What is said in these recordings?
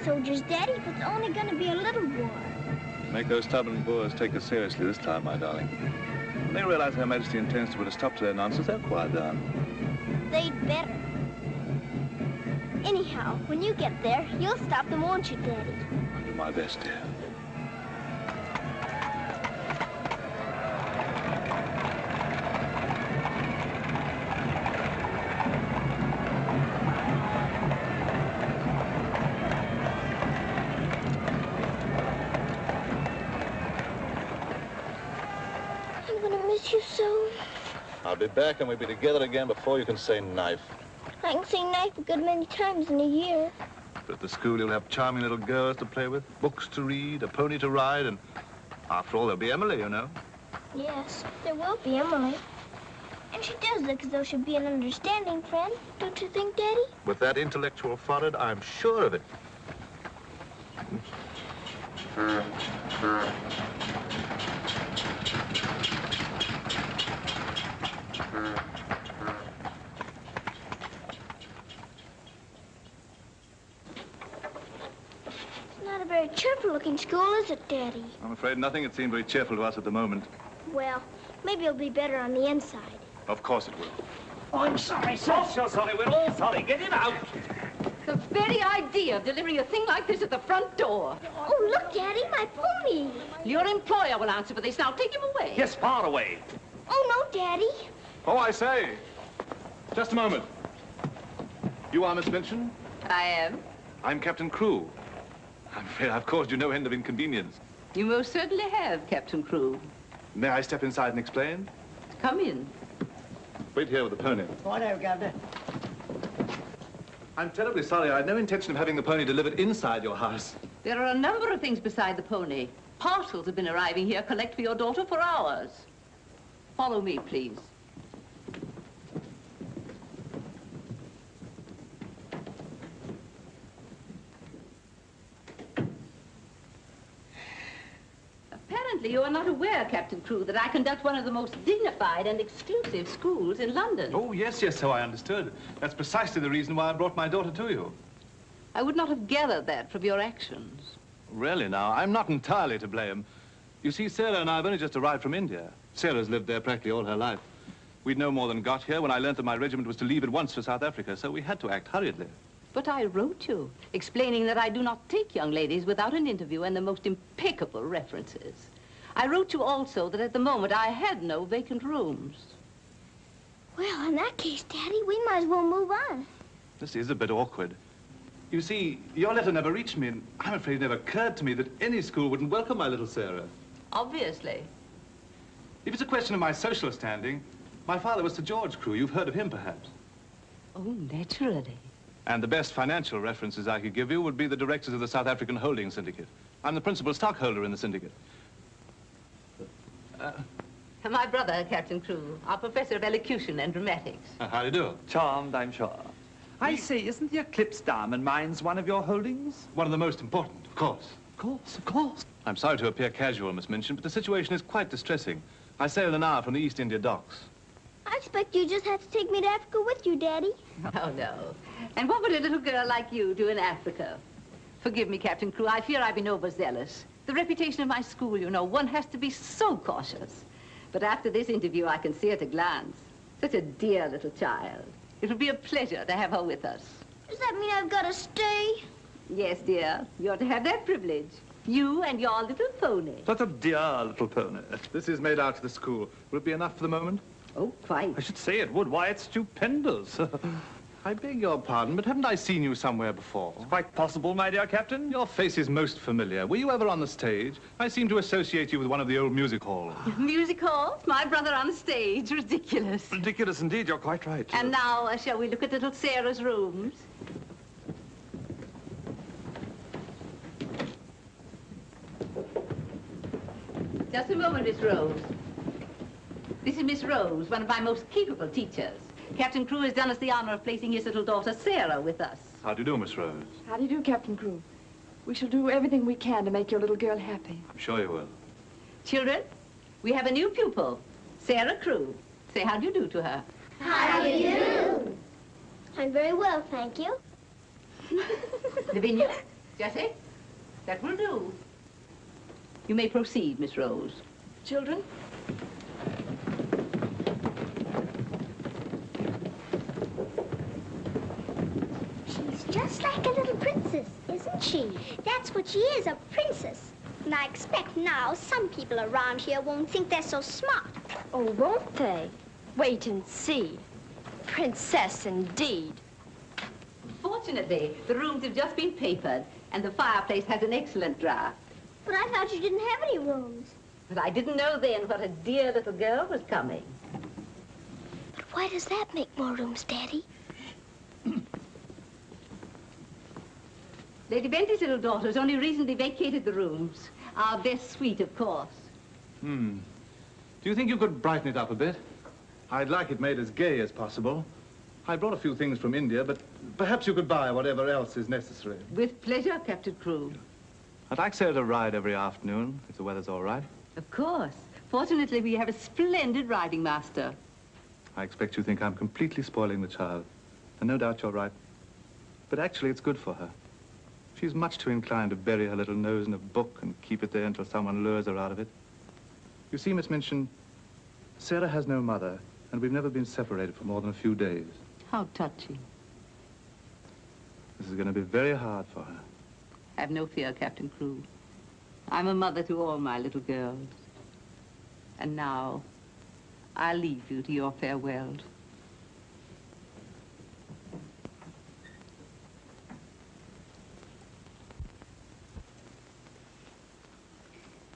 soldiers, Daddy, but it's only going to be a little war. Make those stubborn Boers take us seriously this time, my darling. When they realize Her Majesty intends to put a stop to their nonsense, they'll quiet down. They'd better. Anyhow, when you get there, you'll stop them, won't you, Daddy? I'll do my best, dear. You so. I'll be back and we'll be together again before you can say knife. I can say knife a good many times in a year. But at the school you'll have charming little girls to play with, books to read, a pony to ride, and after all, there'll be Emily, you know. Yes, there will be Emily. And she does look as though she'd be an understanding friend, don't you think, Daddy? With that intellectual forehead, I'm sure of it. Not a very cheerful-looking school, is it, Daddy? I'm afraid nothing had seemed very cheerful to us at the moment. Well, maybe it'll be better on the inside. Of course it will. Oh, I'm sorry, sir. Oh, so sorry. We're all sorry. Get him out. The very idea of delivering a thing like this at the front door. Oh, look, Daddy, my pony. Your employer will answer for this. Now, take him away. Yes, far away. Oh, no, Daddy. Oh, I say. Just a moment. You are Miss Minchin? I am. I'm Captain Crewe. I'm afraid I've caused you no end of inconvenience. You most certainly have, Captain Crewe. May I step inside and explain? Come in. Wait here with the pony. Righto, Governor. I'm terribly sorry. I had no intention of having the pony delivered inside your house. There are a number of things beside the pony. Parcels have been arriving here, collect for your daughter for hours. Follow me, please. Apparently, you are not aware, Captain Crewe, that I conduct one of the most dignified and exclusive schools in London. Oh, yes, yes, so I understood. That's precisely the reason why I brought my daughter to you. I would not have gathered that from your actions. Really, now, I'm not entirely to blame. You see, Sarah and I have only just arrived from India. Sarah's lived there practically all her life. We'd no more than got here when I learned that my regiment was to leave at once for South Africa, so we had to act hurriedly. But I wrote you, explaining that I do not take young ladies without an interview and the most impeccable references. I wrote you also that at the moment I had no vacant rooms. Well, in that case, Daddy, we might as well move on. This is a bit awkward. You see, your letter never reached me, and I'm afraid it never occurred to me that any school wouldn't welcome my little Sarah. Obviously. If it's a question of my social standing, my father was Sir George Crewe. You've heard of him, perhaps. Oh, naturally. And the best financial references I could give you would be the directors of the South African Holding Syndicate. I'm the principal stockholder in the syndicate. My brother, Captain Crewe, our professor of elocution and dramatics. How do you do? Charmed, I'm sure. I say, isn't the Eclipse Diamond Mines one of your holdings? One of the most important, of course. Of course, of course. I'm sorry to appear casual, Miss Minchin, but the situation is quite distressing. I sail in an hour from the East India docks. I expect you just have to take me to Africa with you, Daddy. Oh, no. And what would a little girl like you do in Africa? Forgive me, Captain Crewe, I fear I've been overzealous. The reputation of my school, you know, one has to be so cautious. But after this interview, I can see at a glance. Such a dear little child. It would be a pleasure to have her with us. Does that mean I've got to stay? Yes, dear. You're to have that privilege. You and your little pony. Such a dear little pony. This is made out to the school. Will it be enough for the moment? Oh, quite. I should say it would. Why, it's stupendous. I beg your pardon, but haven't I seen you somewhere before? It's quite possible, my dear Captain. Your face is most familiar. Were you ever on the stage? I seem to associate you with one of the old music halls. Music hall? My brother on the stage. Ridiculous. Ridiculous indeed. You're quite right. And now, shall we look at little Sarah's rooms? Just a moment, Miss Rose. This is Miss Rose, one of my most capable teachers. Captain Crewe has done us the honor of placing his little daughter, Sarah, with us. How do you do, Miss Rose? How do you do, Captain Crewe? We shall do everything we can to make your little girl happy. I'm sure you will. Children, we have a new pupil, Sarah Crewe. Say how do you do to her. How do you do? I'm very well, thank you. Lavinia, Jessie, that will do. You may proceed, Miss Rose. Children? She's just like a little princess, isn't she? That's what she is, a princess. And I expect now some people around here won't think they're so smart. Oh, won't they? Wait and see. Princess indeed. Fortunately, the rooms have just been papered, and the fireplace has an excellent draft. But I thought you didn't have any rooms. But I didn't know then what a dear little girl was coming. But why does that make more rooms, Daddy? Lady Bentley's little daughter has only recently vacated the rooms. Our best suite, of course. Do you think you could brighten it up a bit? I'd like it made as gay as possible. I brought a few things from India, but perhaps you could buy whatever else is necessary. With pleasure, Captain Crewe. I'd like Sarah to ride every afternoon, if the weather's all right. Of course. Fortunately, we have a splendid riding master. I expect you think I'm completely spoiling the child. And no doubt you're right. But actually, it's good for her. She's much too inclined to bury her little nose in a book and keep it there until someone lures her out of it. You see, Miss Minchin, Sarah has no mother, and we've never been separated for more than a few days. How touching. This is going to be very hard for her. Have no fear, Captain Crewe. I'm a mother to all my little girls. And now, I'll leave you to your farewells.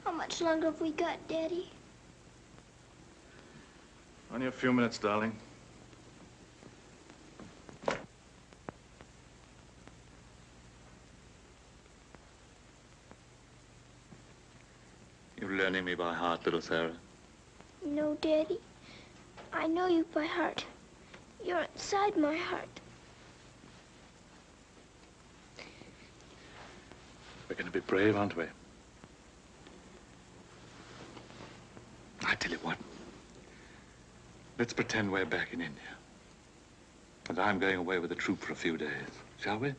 How much longer have we got, Daddy? Only a few minutes, darling. You're learning me by heart, little Sarah. No, Daddy. I know you by heart. You're inside my heart. We're going to be brave, aren't we? I tell you what. Let's pretend we're back in India. And I'm going away with the troop for a few days, shall we?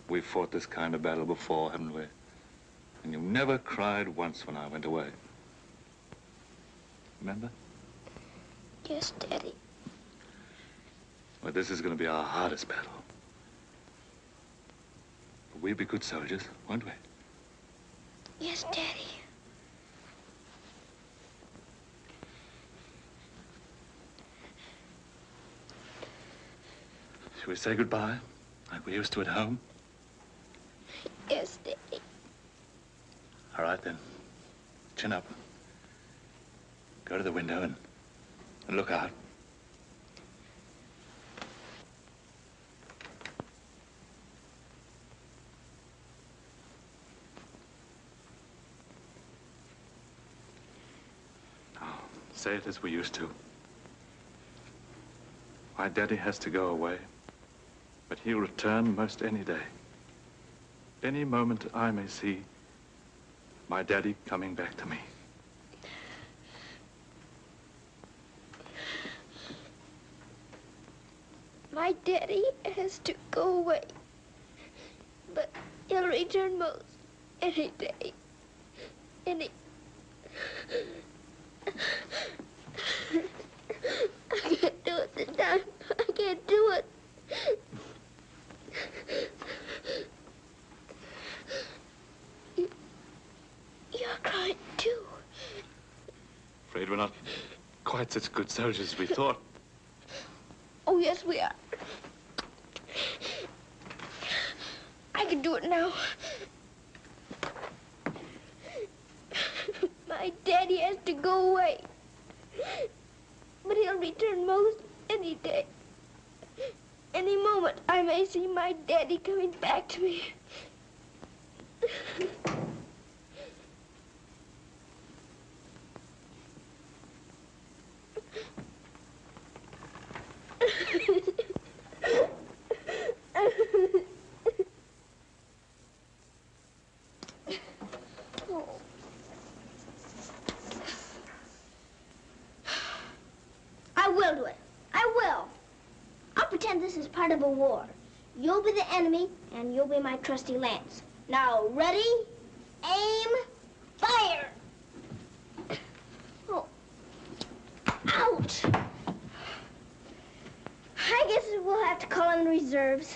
We've fought this kind of battle before, haven't we? And you never cried once when I went away. Remember? Yes, Daddy. Well, this is going to be our hardest battle. But we'll be good soldiers, won't we? Yes, Daddy. Shall we say goodbye, like we used to at home? Yes, Daddy. All right, then. Chin up. Go to the window and look out. Now, say it as we used to. My daddy has to go away, but he'll return most any day. Any moment I may see my daddy coming back to me. My daddy has to go away, but he'll return most any day. I can't do it this time. I can't do it. You're crying too. Afraid we're not quite such good soldiers as we thought. Oh, yes, we are. I can do it now. My daddy has to go away, but he'll return most any day. Any moment, I may see my daddy coming back to me. I will do it. I will. I'll pretend this is part of a war. You'll be the enemy, and you'll be my trusty lance. Now, ready, aim, fire! Oh. Ouch! I guess we'll have to call in reserves.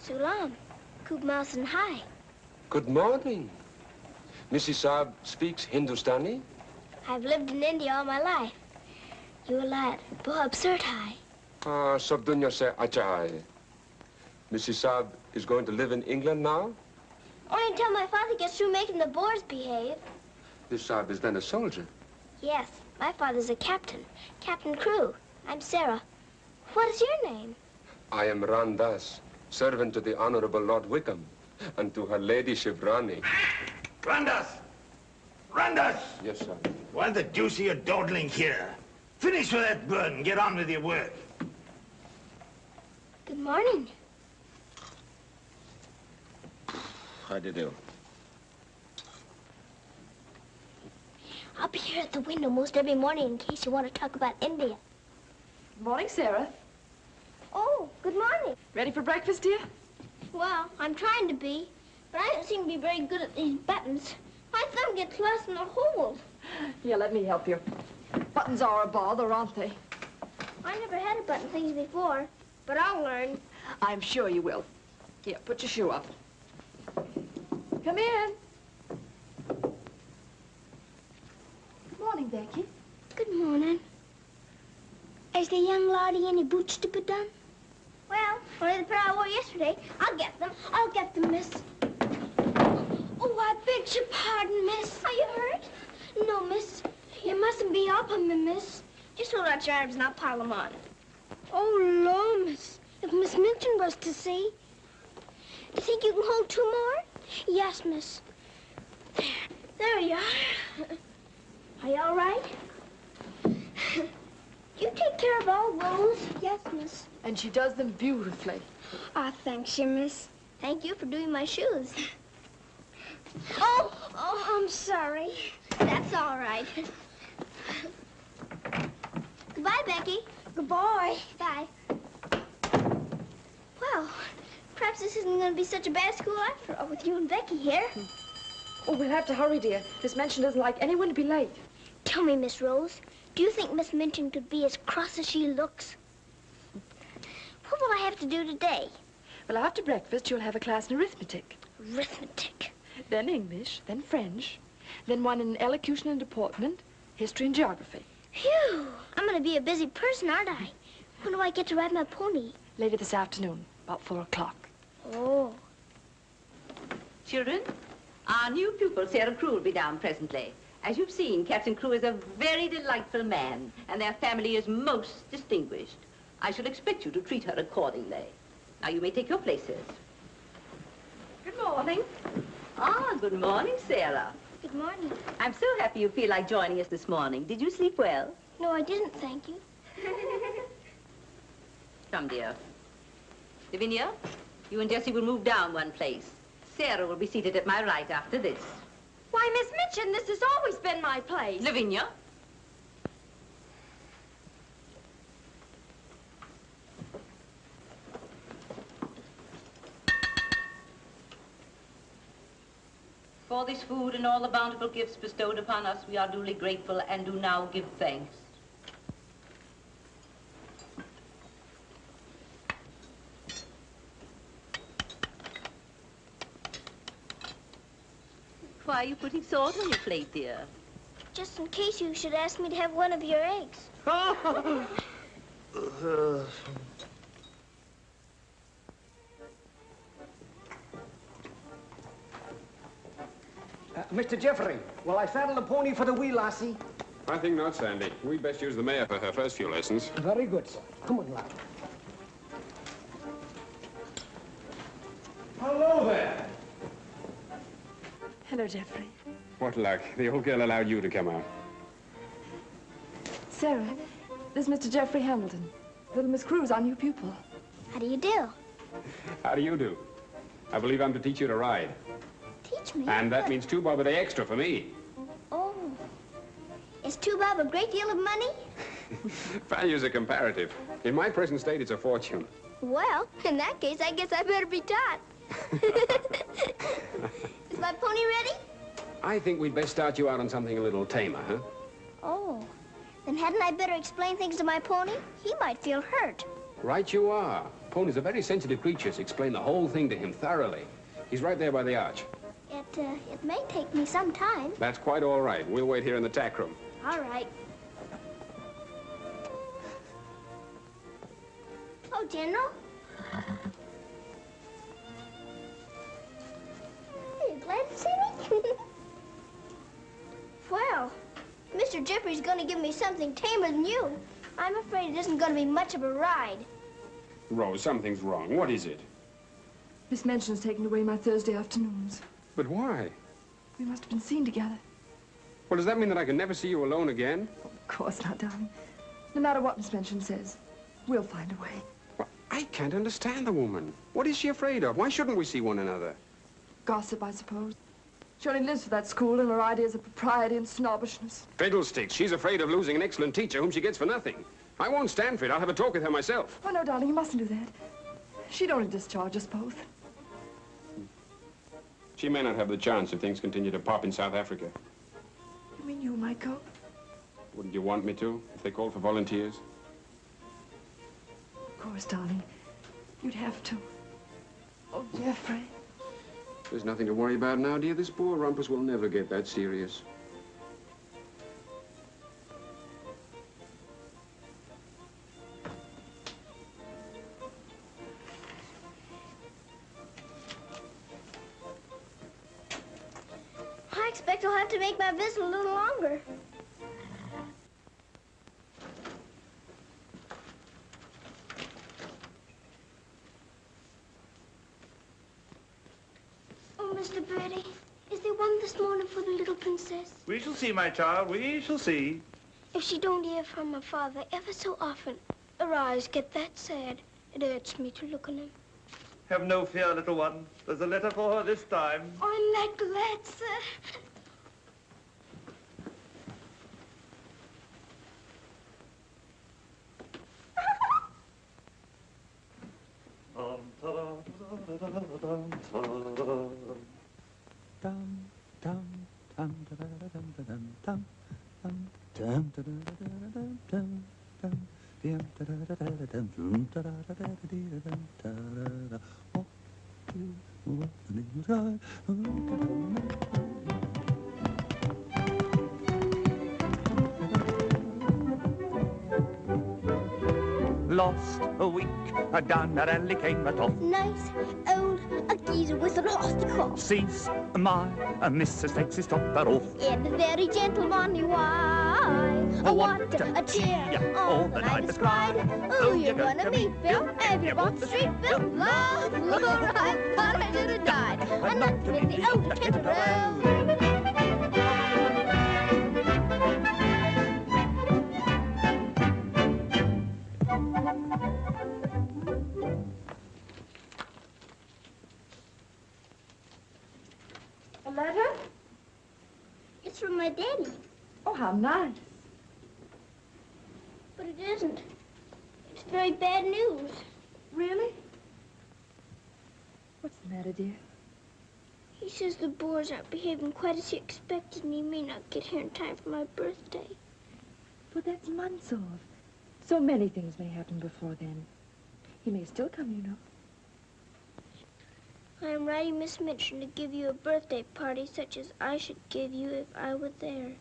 Sulam, Kub Mausan Hai. Good morning. Mrs. Saab speaks Hindustani? I've lived in India all my life. You lad, Bob Surtai. Ah, sab dunya se acha hai. Mrs. Saab is going to live in England now? Only until my father gets through making the Boers behave. This Saab is then a soldier. Yes, my father's a captain. Captain Crew. I'm Sarah. What is your name? I am Ran Das, servant to the Honorable Lord Wickham, and to her ladyship Rani. Randas! Randas! Yes, sir. Why the deuce are you dawdling here? Finish with that bird and get on with your work. Good morning. How do you do? I'll be here at the window most every morning in case you want to talk about India. Good morning, Sarah. Oh, good morning. Ready for breakfast, dear? Well, I'm trying to be, but I don't seem to be very good at these buttons. My thumb gets lost in the hole. Here, let me help you. Buttons are a bother, aren't they? I never had to button things before, but I'll learn. I'm sure you will. Here, put your shoe up. Come in. Good morning, Becky. Good morning. Is the young laddie any boots to put on? Well, only the pair I wore yesterday. I'll get them. I'll get them, miss. Oh, I beg your pardon, miss. Are you hurt? No, miss. You mustn't be up on me, miss. Just hold out your arms and I'll pile them on. Oh, Lord, miss. If Miss Minton was to see. Do you think you can hold two more? Yes, miss. There you are. Are you all right? You take care of all those? Yes, miss. And she does them beautifully. Ah, thanks, you, miss. Thank you for doing my shoes. Oh, I'm sorry. That's all right. Goodbye, Becky. Goodbye. Bye. Well, perhaps this isn't going to be such a bad school after all with you and Becky here. Oh, we'll have to hurry, dear. Miss Minchin doesn't like anyone to be late. Tell me, Miss Rose, do you think Miss Minchin could be as cross as she looks? What will I have to do today? Well, after breakfast, you'll have a class in arithmetic. Arithmetic. Then English, then French, then one in elocution and deportment, history and geography. Phew! I'm going to be a busy person, aren't I? When do I get to ride my pony? Later this afternoon, about 4 o'clock. Oh. Children, our new pupil, Sarah Crew, will be down presently. As you've seen, Captain Crew is a very delightful man, and their family is most distinguished. I shall expect you to treat her accordingly. Now, you may take your places. Good morning. Ah, good morning, Sarah. Good morning. I'm so happy you feel like joining us this morning. Did you sleep well? No, I didn't, thank you. Come, dear. Lavinia, you and Jessie will move down one place. Sarah will be seated at my right after this. Why, Miss Minchin, this has always been my place. Lavinia. For this food and all the bountiful gifts bestowed upon us, we are duly grateful and do now give thanks. Why are you putting salt on your plate, dear? Just in case you should ask me to have one of your eggs. Mr. Jeffrey, will I saddle the pony for the wee lassie? I think not, Sandy. We'd best use the mare for her first few lessons. Very good, sir. Come on, lad. Hello there. Hello, Jeffrey. What luck. The old girl allowed you to come out. Sarah, this is Mr. Jeffrey Hamilton. Little Miss Crew's our new pupil. How do you do? How do you do? I believe I'm to teach you to ride. Teach me. And that means 2 bob a day extra for me. Is 2 bob a great deal of money? Values are comparative. In my present state, it's a fortune. Well, in that case, I guess I better be taught. Is my pony ready? I think we'd best start you out on something a little tamer, huh? Oh, then hadn't I better explain things to my pony? He might feel hurt. Right you are. Ponies are very sensitive creatures. Explain the whole thing to him thoroughly. He's right there by the arch. It may take me some time. That's quite all right. We'll wait here in the tack room. All right. Oh, General. Are you glad to see me? Well, Mr. Jeffrey's going to give me something tamer than you. I'm afraid it isn't going to be much of a ride. Rose, something's wrong. What is it? Miss Minchin's taken away my Thursday afternoons. But why? We must have been seen together. Well, does that mean that I can never see you alone again? Of course not, darling. No matter what Miss Minchin says, we'll find a way. Well, I can't understand the woman. What is she afraid of? Why shouldn't we see one another? Gossip, I suppose. She only lives for that school and her ideas of propriety and snobbishness. Fiddlesticks. She's afraid of losing an excellent teacher whom she gets for nothing. I won't stand for it. I'll have a talk with her myself. Oh, no, darling, you mustn't do that. She'd only discharge us both. She may not have the chance if things continue to pop in South Africa. You mean you might go? Wouldn't you want me to, if they called for volunteers? Of course, darling. You'd have to. Oh, Jeffrey. There's nothing to worry about now, dear. This poor rumpus will never get that serious. I expect I'll have to make my visit a little longer. Oh, Mr. Birdie, is there one this morning for the little princess? We shall see, my child. We shall see. If she don't hear from her father ever so often, her eyes get that sad. It hurts me to look on them. Have no fear, little one. There's a letter for her this time. I'm that glad, sir. Lost a week, down the alley came a top. Nice old geezer with an horse cough. Sees my Mrs. takes his topper off. In a very gentlemanly way. What a cheer all the night has cried. Who you gonna meet, Bill? Have you bought the street, Bill? Love, I thought I should have died. I'm not in the old Tipperary. A letter? It's from my daddy. Oh, how nice. But it isn't. It's very bad news. Really? What's the matter, dear? He says the Boers aren't behaving quite as he expected, and he may not get here in time for my birthday. But that's months off. So many things may happen before then. He may still come, you know. I am writing Miss Minchin to give you a birthday party such as I should give you if I were there.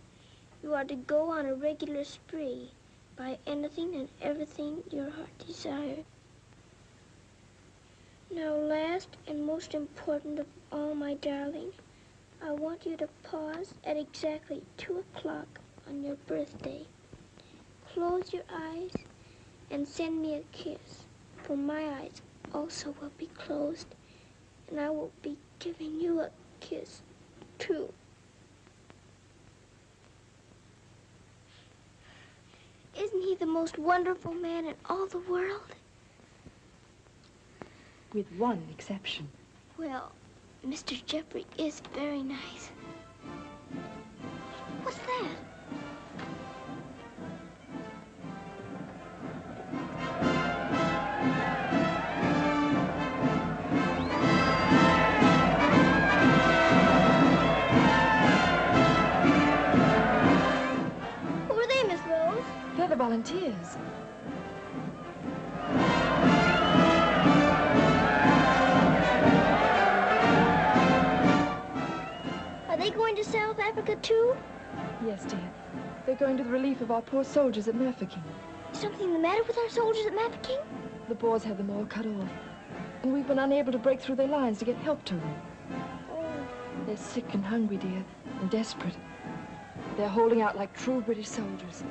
You are to go on a regular spree. Buy anything and everything your heart desires. Now, last and most important of all, my darling, I want you to pause at exactly 2 o'clock on your birthday. Close your eyes and send me a kiss, for my eyes also will be closed, and I will be giving you a kiss, too. Isn't he the most wonderful man in all the world? With one exception. Well, Mr. Jeffrey is very nice. What's that? Africa, too? Yes, dear. They're going to the relief of our poor soldiers at Mafeking. Is something the matter with our soldiers at Mafeking? The Boers have them all cut off. And we've been unable to break through their lines to get help to them. Oh. They're sick and hungry, dear, and desperate. They're holding out like true British soldiers.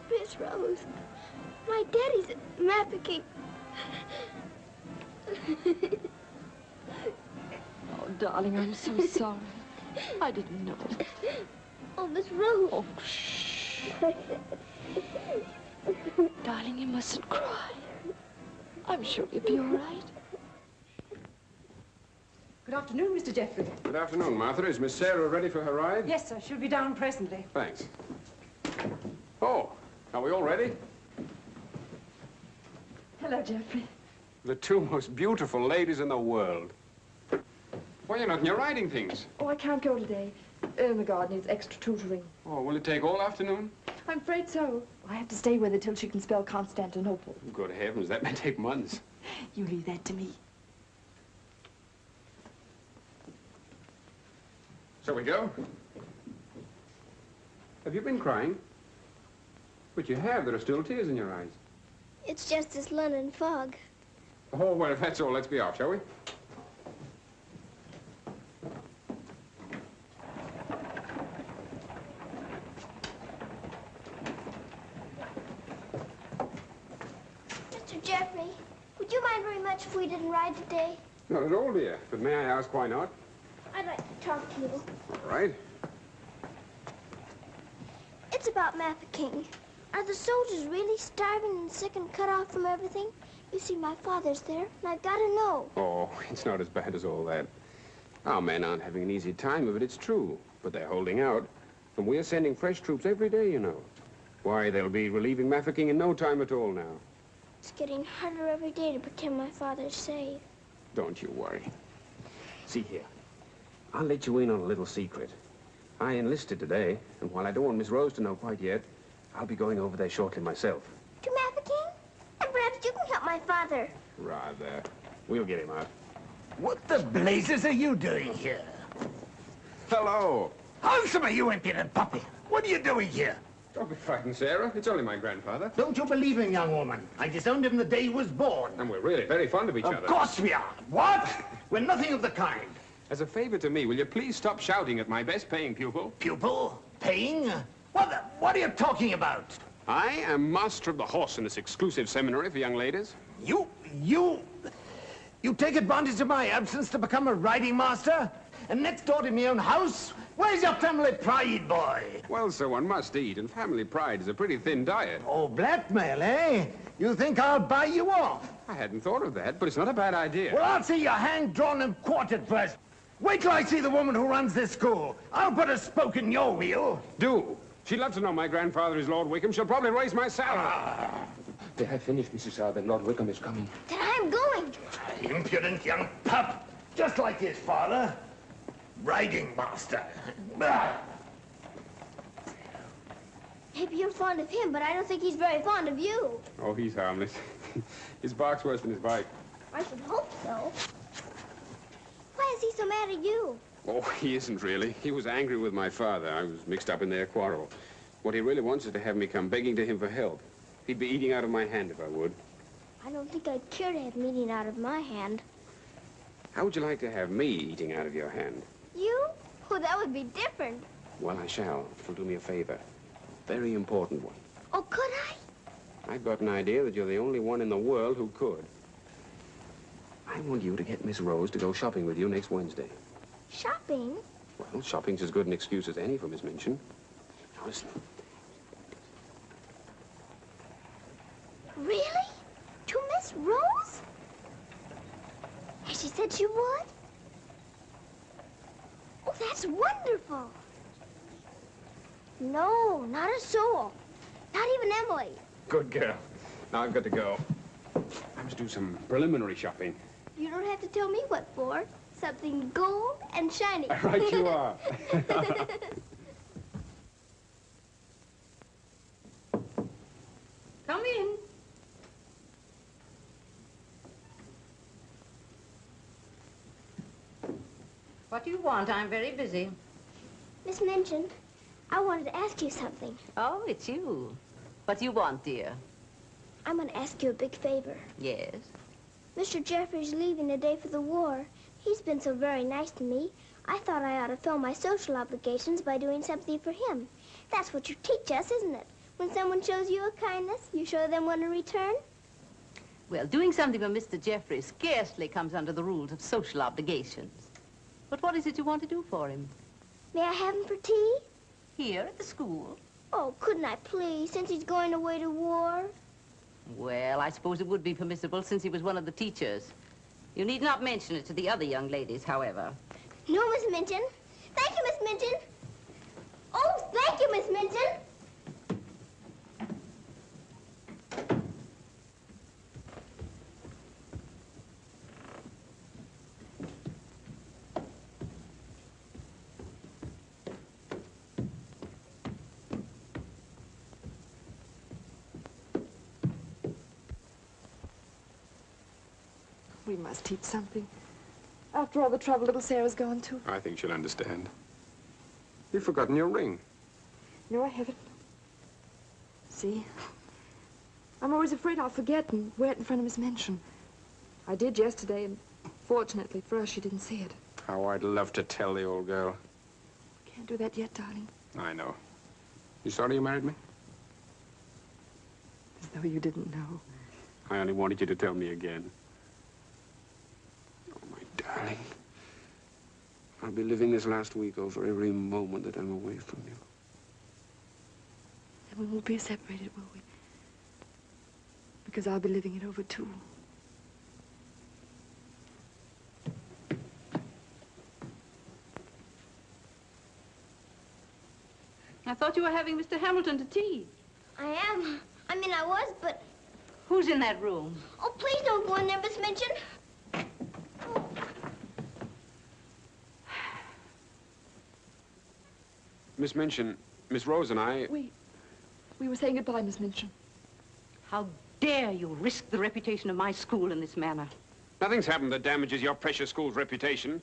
Miss Rose, my daddy's at Mafeking. Oh, darling, I'm so sorry. I didn't know. Oh, Miss Rose. Oh, shh. Darling, you mustn't cry. I'm sure you'll be all right. Good afternoon, Mr. Jeffrey. Good afternoon, Martha. Is Miss Sarah ready for her ride? Yes, sir. She'll be down presently. Thanks. Oh, are we all ready? Hello, Jeffrey. The two most beautiful ladies in the world. Why, you're not in your riding things. Oh, I can't go today. Ermengarde needs extra tutoring. Oh, will it take all afternoon? I'm afraid so. I have to stay with her till she can spell Constantinople. Good heavens, that may take months. You leave that to me. Shall we go? Have you been crying? But you have. There are still tears in your eyes. It's just this London fog. Oh, well, if that's all, let's be off, shall we? Mr. Jeffrey, would you mind very much if we didn't ride today? Not at all, dear. But may I ask why not? I'd like to talk to you. All right. It's about Mafeking. Are the soldiers really starving and sick and cut off from everything? You see, my father's there, and I've got to know. Oh, it's not as bad as all that. Our men aren't having an easy time of it, it's true. But they're holding out. And we're sending fresh troops every day, you know. Why, they'll be relieving Mafeking in no time at all now. It's getting harder every day to pretend my father's safe. Don't you worry. See here. I'll let you in on a little secret. I enlisted today, and while I don't want Miss Rose to know quite yet, I'll be going over there shortly myself. To Mafeking? And perhaps you can help my father. Rather. We'll get him out. What the blazes are you doing here? Hello. Handsome, you impudent puppy. What are you doing here? Don't be frightened, Sarah. It's only my grandfather. Don't you believe him, young woman? I disowned him the day he was born. And we're really very fond of each other. Of course we are. What? We're nothing of the kind. As a favor to me, will you please stop shouting at my best-paying pupil? Pupil? Paying? What are you talking about? I am master of the horse in this exclusive seminary for young ladies. You take advantage of my absence to become a riding master? And next door to my own house? Where's your family pride, boy? Well, sir, one must eat, and family pride is a pretty thin diet. Oh, blackmail, eh? You think I'll buy you off? I hadn't thought of that, but it's not a bad idea. Well, I'll see you hanged, drawn, and quartered first. Wait till I see the woman who runs this school. I'll put a spoke in your wheel. Do. She'd love to know my grandfather is Lord Wickham. She'll probably raise my salary. They have finished, Mrs. Alvin. Lord Wickham is coming. Then I'm going. Impudent young pup. Just like his father. Riding master. Maybe you're fond of him, but I don't think he's very fond of you. Oh, he's harmless. His bark's worse than his bite. I should hope so. Why is he so mad at you? Oh, he isn't really. He was angry with my father. I was mixed up in their quarrel. What he really wants is to have me come begging to him for help. He'd be eating out of my hand if I would. I don't think I'd care to have meat eaten out of my hand. How would you like to have me eating out of your hand? You? Oh, that would be different. Well, I shall. It'll do me a favor. Very important one. Oh, could I? I've got an idea that you're the only one in the world who could. I want you to get Miss Rose to go shopping with you next Wednesday. Shopping? Well, shopping's as good an excuse as any for Miss Minchin. Now, listen. Really? To Miss Rose? Has she said she would? Oh, that's wonderful. No, not a soul. Not even Emily. Good girl. Now I've got to go. I must do some preliminary shopping. You don't have to tell me what for. Something gold and shiny. Right you are. Come in. What do you want? I'm very busy. Miss Minchin, I wanted to ask you something. Oh, it's you. What do you want, dear? I'm going to ask you a big favor. Yes? Mr. Jeffrey's leaving today for the war. He's been so very nice to me. I thought I ought to fill my social obligations by doing something for him. That's what you teach us, isn't it? When someone shows you a kindness, you show them one in return? Well, doing something for Mr. Jeffrey scarcely comes under the rules of social obligations. But what is it you want to do for him? May I have him for tea? Here at the school? Oh, couldn't I please, since he's going away to war? Well, I suppose it would be permissible since he was one of the teachers. You need not mention it to the other young ladies, however. No, Miss Minchin. Thank you, Miss Minchin. Oh, thank you, Miss Minchin. We must teach something. After all the trouble little Sarah's gone to. I think she'll understand. You've forgotten your ring. No, I haven't. See? I'm always afraid I'll forget and wear it in front of Miss Minchin. I did yesterday, and fortunately for us, she didn't see it. How I'd love to tell the old girl. Can't do that yet, darling. I know. You sorry you married me? As though you didn't know. I only wanted you to tell me again. Oh, my darling. I'll be living this last week over every moment that I'm away from you. And we won't be separated, will we? Because I'll be living it over, too. I thought you were having Mr. Hamilton to tea. I am. I mean, I was, but... Who's in that room? Oh, please don't go in there, Miss Minchin. Miss Minchin, Miss Rose and I... We were saying goodbye, Miss Minchin. How dare you risk the reputation of my school in this manner? Nothing's happened that damages your precious school's reputation.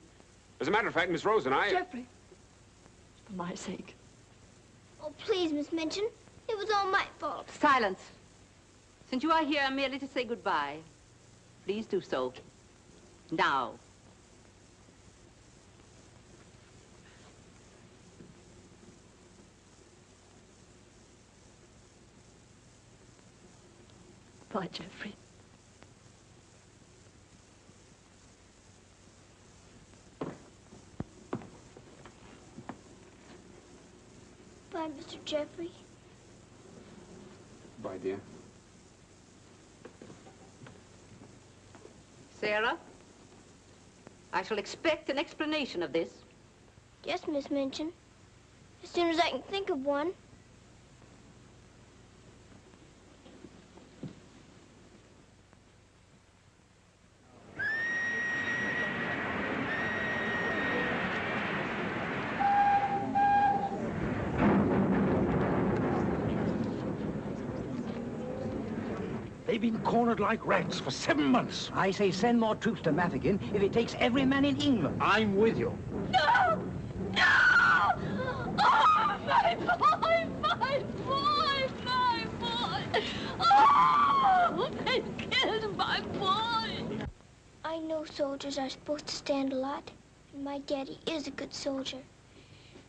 As a matter of fact, Miss Rose and I... Jeffrey, for my sake. Oh, please, Miss Minchin. It was all my fault. Silence. Since you are here merely to say goodbye, please do so. Now. Bye, Jeffrey. Bye, Mr. Jeffrey. Bye, dear. Sarah, I shall expect an explanation of this. Yes, Miss Minchin. As soon as I can think of one. They've been cornered like rats for 7 months. I say send more troops to Mafeking if it takes every man in England. I'm with you. No! No! Oh, my boy! My boy! My boy! Oh! They killed my boy! I know soldiers are supposed to stand a lot, and my daddy is a good soldier.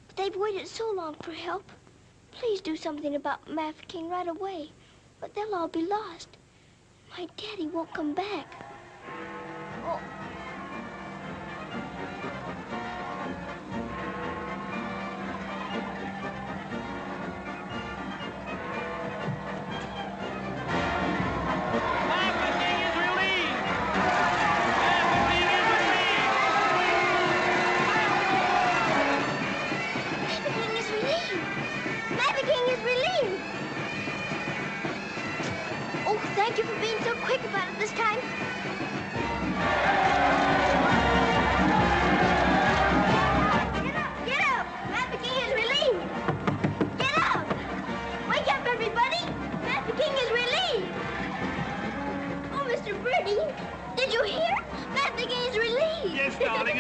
But they've waited so long for help. Please do something about Mafeking right away, or they'll all be lost. My daddy won't come back. Oh. Thank you for being so quick about it this time.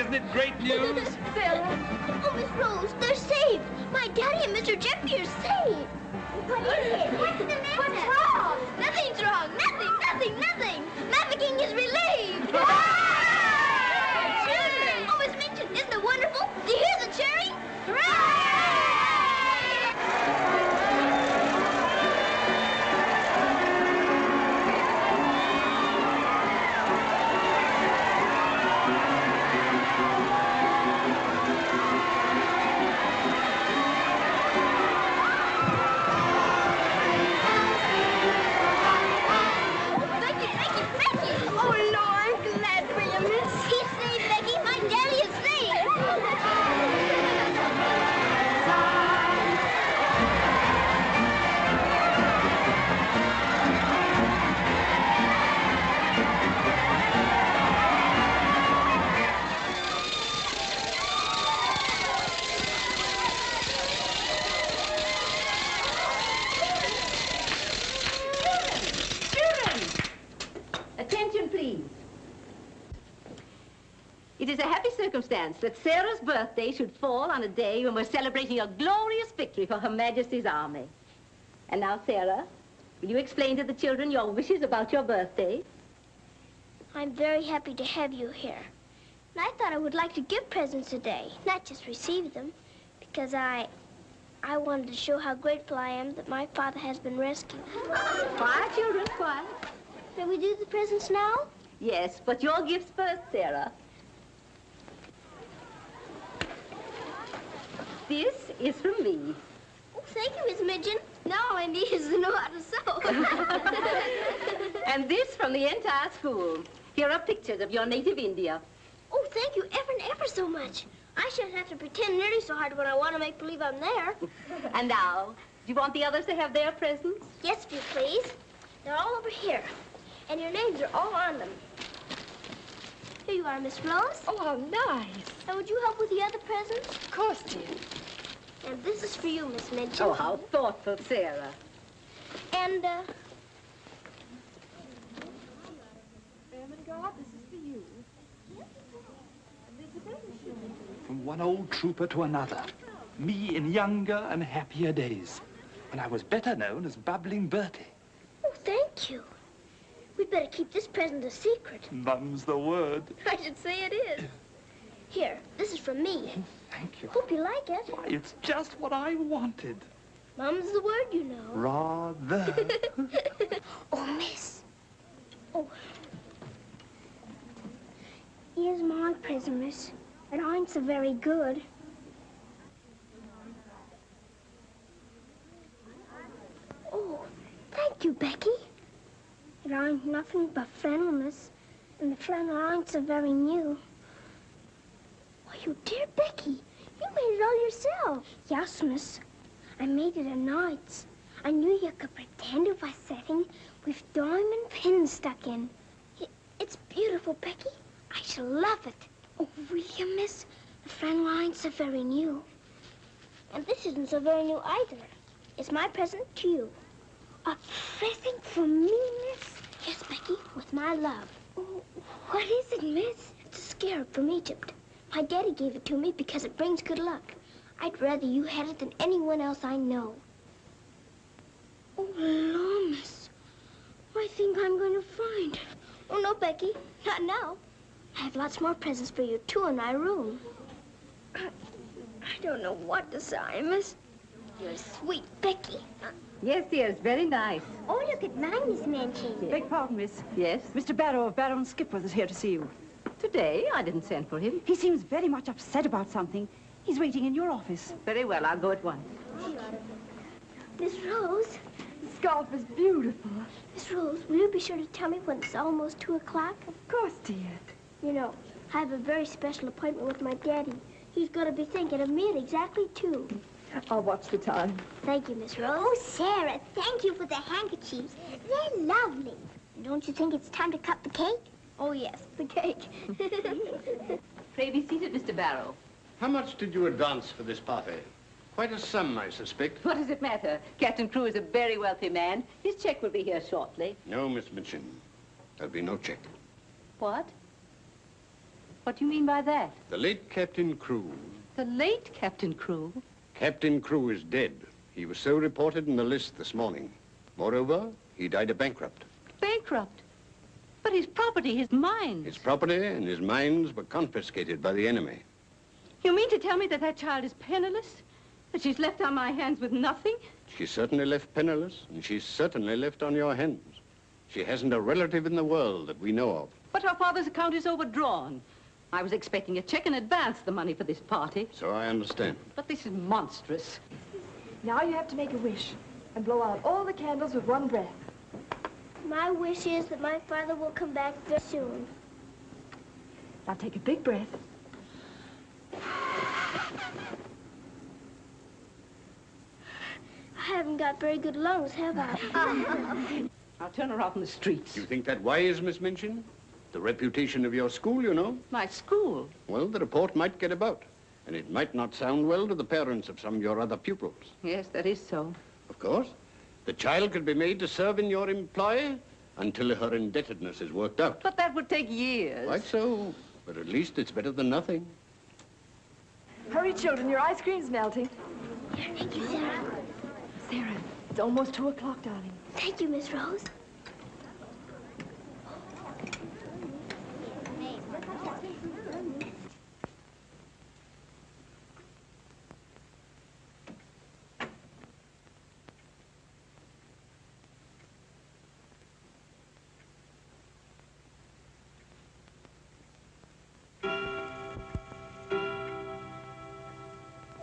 Isn't it great news? Sarah. Oh, Miss Rose, they're saved. My daddy and Mr. Jeffrey are saved. What is it? What's the matter? What's wrong? Nothing's wrong. Nothing. Maverick is relieved. Children! Oh, Miss Minchin, isn't it wonderful? Do you hear the cheering? Hooray! It is a happy circumstance that Sarah's birthday should fall on a day when we're celebrating a glorious victory for Her Majesty's army. And now, Sarah, will you explain to the children your wishes about your birthday? I'm very happy to have you here. And I thought I would like to give presents today, not just receive them, because I wanted to show how grateful I am that my father has been rescued. Quiet, children, quiet. Can we do the presents now? Yes, but your gifts first, Sarah. This is from me. Oh, thank you, Miss Minchin. Now all I need is to know how to sew. And this from the entire school. Here are pictures of your native India. Oh, thank you ever and ever so much. I shouldn't have to pretend nearly so hard when I want to make believe I'm there. And now, do you want the others to have their presents? Yes, if you please. They're all over here. And your names are all on them. Here you are, Miss Rose. Oh, how nice. And would you help with the other presents? Of course, dear. And this is for you, Miss Minchin. Oh, how thoughtful, Sarah. And, Ermengarde, this is for you. From one old trooper to another. Me in younger and happier days, when I was better known as Bubbling Bertie. Oh, thank you. We'd better keep this present a secret. Mum's the word. I should say it is. Here, this is from me. Thank you. Hope you like it. Why, it's just what I wanted. Mum's the word, you know. Rather. Oh, miss. Oh. Here's my present, miss. And I'm so very good. Oh, thank you, Becky. And I'm nothing but flannel, miss. And the flannel ain't so very new. Why, you dear Becky, you made it all yourself. Yes, miss. I made it at nights. I knew you could pretend it was setting with diamond pins stuck in. It's beautiful, Becky. I shall love it. Oh, will you, miss? The flannel ain't so very new. And this isn't so very new either. It's my present to you. A present for me, miss? Yes, Becky, with my love. Oh, what is it, miss? It's a scarab from Egypt. My daddy gave it to me because it brings good luck. I'd rather you had it than anyone else I know. Oh, Lord, miss. I think I'm going to find it. Oh, no, Becky. Not now. I have lots more presents for you, too, in my room. I don't know what to say, miss. You're sweet, Becky. Yes, dear, it's very nice. Oh, look at mine, Miss Manchin. Beg pardon, miss. Yes? Mr. Barrow of Barrow and Skipworth is here to see you. Today? I didn't send for him. He seems very much upset about something. He's waiting in your office. Very well, I'll go at once. Miss Rose. The scarf is beautiful. Miss Rose, will you be sure to tell me when it's almost 2 o'clock? Of course, dear. You know, I have a very special appointment with my daddy. He's going to be thinking of me at exactly 2. I'll watch the time. Thank you, Miss Rose. Oh, Sarah, thank you for the handkerchiefs. They're lovely. Don't you think it's time to cut the cake? Oh, yes, the cake. Pray be seated, Mr. Barrow. How much did you advance for this party? Quite a sum, I suspect. What does it matter? Captain Crewe is a very wealthy man. His check will be here shortly. No, Miss Minchin. There'll be no check. What? What do you mean by that? The late Captain Crewe. The late Captain Crewe? Captain Crewe is dead. He was so reported in the list this morning. Moreover, he died a bankrupt. Bankrupt? But his property, his mines. His property and his mines were confiscated by the enemy. You mean to tell me that that child is penniless? That she's left on my hands with nothing? She's certainly left penniless, and she's certainly left on your hands. She hasn't a relative in the world that we know of. But her father's account is overdrawn. I was expecting a check in advance, the money for this party. So I understand. But this is monstrous. Now you have to make a wish and blow out all the candles with one breath. My wish is that my father will come back very soon. Now take a big breath. I haven't got very good lungs, have I? I'll turn her out in the streets. You think that wise, Miss Minchin? The reputation of your school, you know. My school? Well, the report might get about, and it might not sound well to the parents of some of your other pupils. Yes, that is so. Of course. The child could be made to serve in your employ until her indebtedness is worked out. But that would take years. Quite so. But at least it's better than nothing. Hurry, children, your ice cream's melting. Thank you, Sarah. Sarah, it's almost 2 o'clock, darling. Thank you, Miss Rose.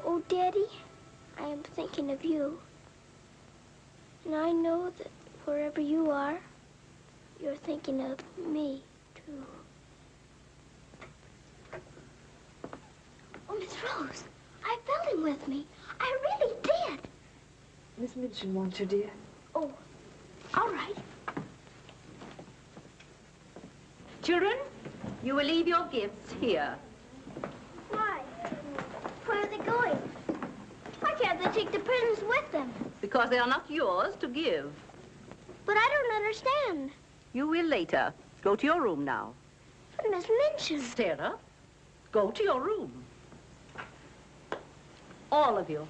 Oh, Daddy, I am thinking of you. And I know that wherever you are, you're thinking of me, too. Oh, Miss Rose, I felt him with me. I really did. Miss Minchin wants you, dear. Oh, all right. Children, you will leave your gifts here. Why? Where are they going? Why can't they take the presents with them? Because they are not yours to give. But I don't understand. You will later. Go to your room now. But Miss Minchin. Sarah, go to your room. All of you.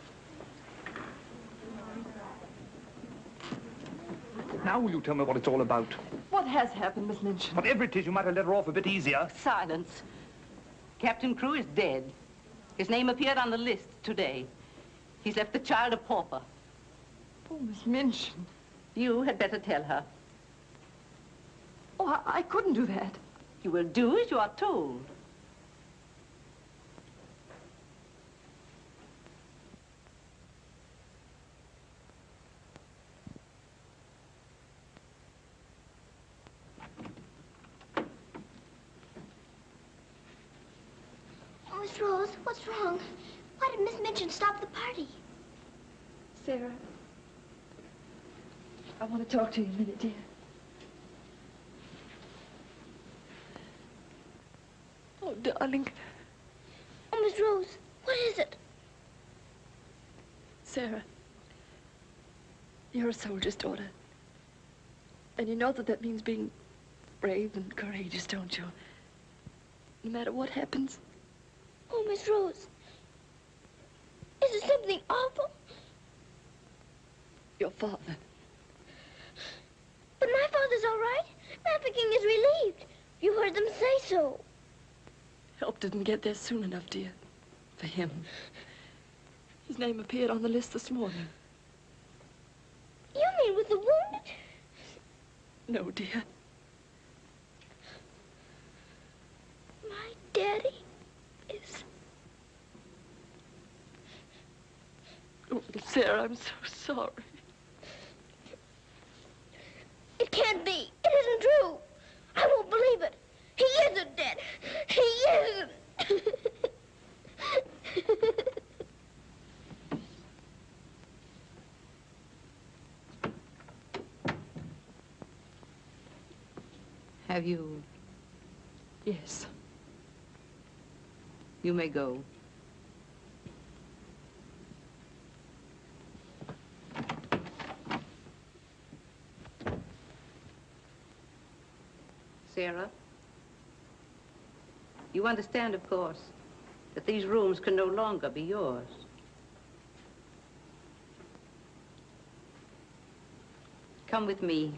Now will you tell me what it's all about? What has happened, Miss Minchin? Whatever it is, you might have let her off a bit easier. Silence. Captain Crewe is dead. His name appeared on the list today. He's left the child a pauper. Oh, Miss Minchin. You had better tell her. Oh, I couldn't do that. You will do as you are told. Oh, Miss Rose, what's wrong? Why did Miss Minchin stop the party? Sarah, I want to talk to you a minute, dear. Oh, darling. Oh, Miss Rose, what is it? Sarah, you're a soldier's daughter. And you know that that means being brave and courageous, don't you? No matter what happens. Oh, Miss Rose, is it something awful? Your father. But my father's all right. Mafeking is relieved. You heard them say so. Help didn't get there soon enough, dear. For him. His name appeared on the list this morning. You mean with the wounded? No, dear. My daddy is... Oh, Sarah, I'm so sorry. It can't be. It isn't true. I won't believe it. He isn't dead. He isn't. Have you? Yes. You may go. Sarah? You understand, of course, that these rooms can no longer be yours. Come with me.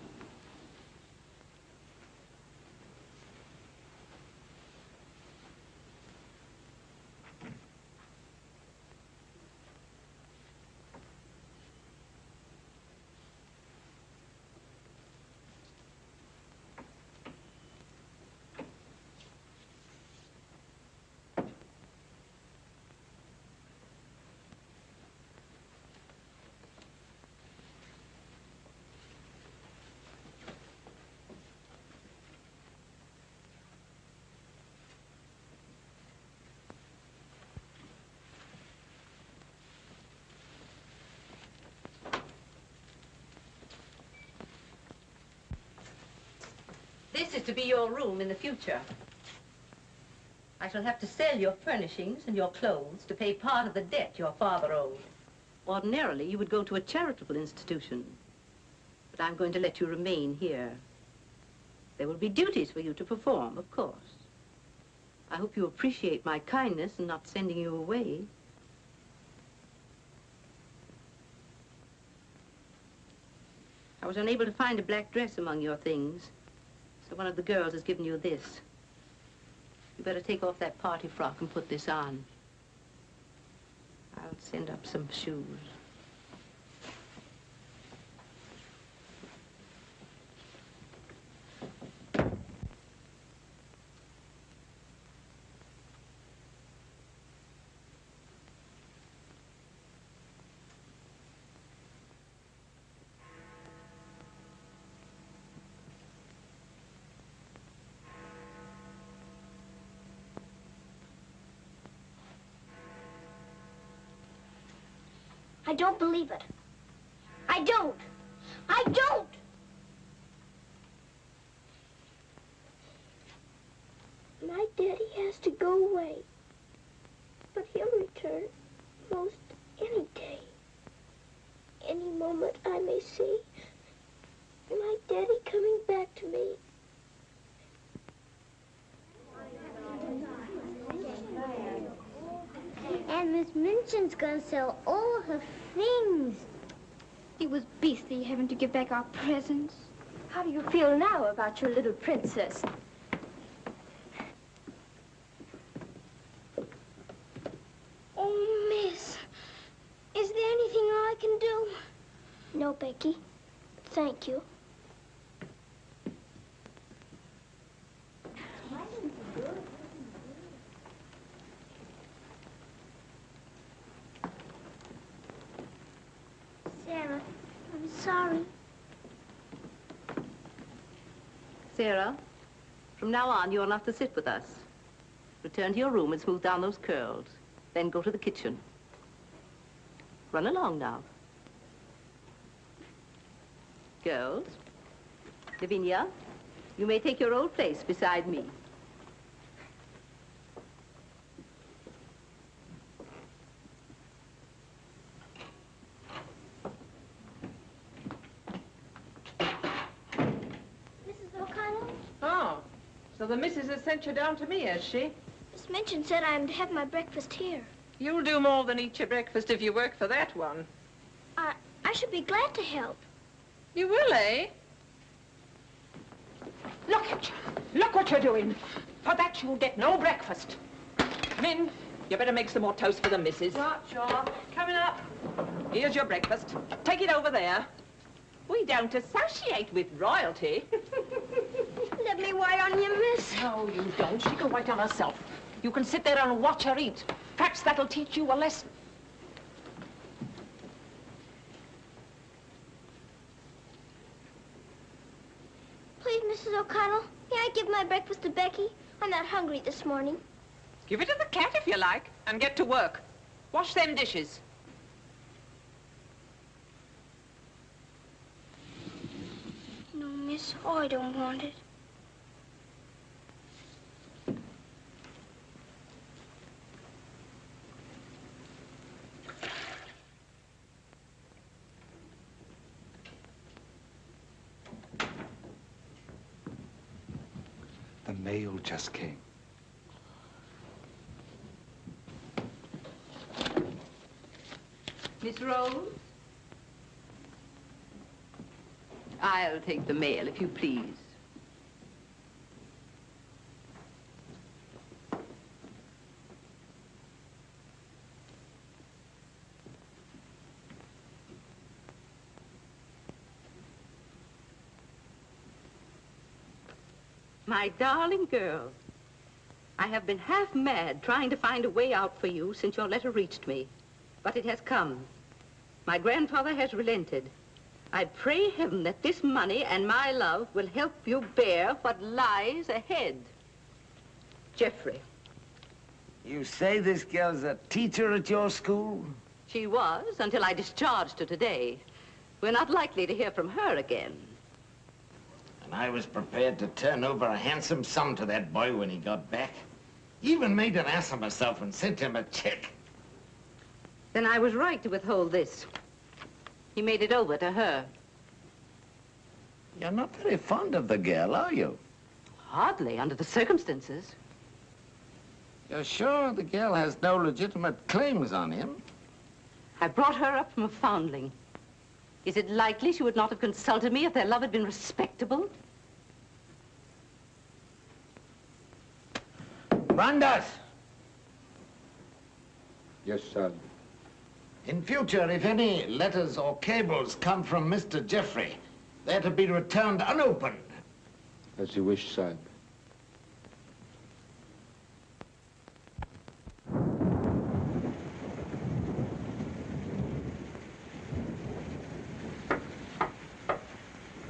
This is to be your room in the future. I shall have to sell your furnishings and your clothes to pay part of the debt your father owed. Ordinarily, you would go to a charitable institution, but I'm going to let you remain here. There will be duties for you to perform, of course. I hope you appreciate my kindness in not sending you away. I was unable to find a black dress among your things. So one of the girls has given you this. You better take off that party frock and put this on. I'll send up some shoes. I don't believe it. I don't. I don't! My daddy has to go away. But he'll return most any day. Any moment I may see my daddy coming back to me. And Miss Minchin's gonna sell all her things. It was beastly having to give back our presents. How do you feel now about your little princess? Oh, Miss, is there anything I can do? No, Becky. Thank you. Sarah, I'm sorry. Sarah, from now on, you're not to sit with us. Return to your room and smooth down those curls. Then go to the kitchen. Run along now. Girls, Lavinia, you may take your old place beside me. Mrs. O'Connell? Oh, so the missus has sent you down to me, has she? Miss Minchin said I'm to have my breakfast here. You'll do more than eat your breakfast if you work for that one. I should be glad to help. You will, eh? Look at you. Look what you're doing. For that you'll get no breakfast. Min, you better make some more toast for the missus. Right, sure. Coming up. Here's your breakfast. Take it over there. We don't associate with royalty. Let me wait on you, miss. No, you don't. She can wait on herself. You can sit there and watch her eat. Perhaps that'll teach you a lesson. Please, Mrs. O'Connell, may I give my breakfast to Becky? I'm not hungry this morning. Give it to the cat if you like, and get to work. Wash them dishes. No, miss, I don't want it. The mail just came. Miss Rose? I'll take the mail, if you please. My darling girl, I have been half mad trying to find a way out for you since your letter reached me. But it has come. My grandfather has relented. I pray heaven that this money and my love will help you bear what lies ahead. Jeffrey. You say this girl's a teacher at your school? She was, until I discharged her today. We're not likely to hear from her again. And I was prepared to turn over a handsome sum to that boy when he got back. Even made an ass of myself and sent him a check. Then I was right to withhold this. He made it over to her. You're not very fond of the girl, are you? Hardly, under the circumstances. You're sure the girl has no legitimate claims on him? I brought her up from a foundling. Is it likely she would not have consulted me if their love had been respectable? Brandas! Yes, sir. In future, if any letters or cables come from Mr. Jeffrey, they're to be returned unopened. As you wish, sir.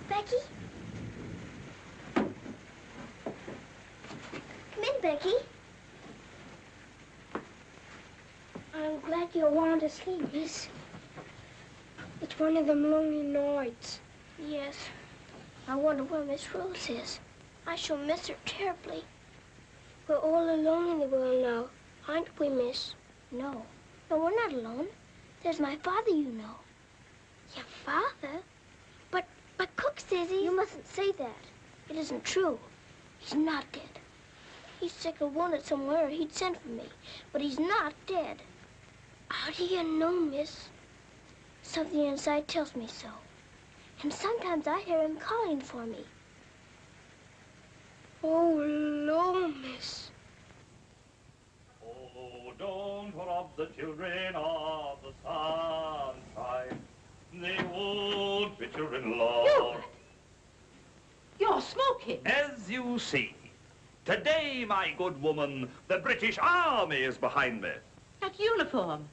Becky? Come in, Becky. I'm glad you want to sleep, miss. It's one of them lonely nights. Yes. I wonder where Miss Rose is. I shall miss her terribly. We're all alone in the world now, aren't we, miss? No. No, we're not alone. There's my father, you know. Your father? But Cook says he's... You mustn't say that. It isn't true. He's not dead. He's sick or wounded somewhere, or he'd send for me. But he's not dead. How do you know, miss? Something inside tells me so. And sometimes I hear him calling for me. Oh, Lord, miss. Oh, don't rob the children of the sunshine. They won't fit your in-law. You're smoking. As you see, today, my good woman, the British Army is behind me. That uniform.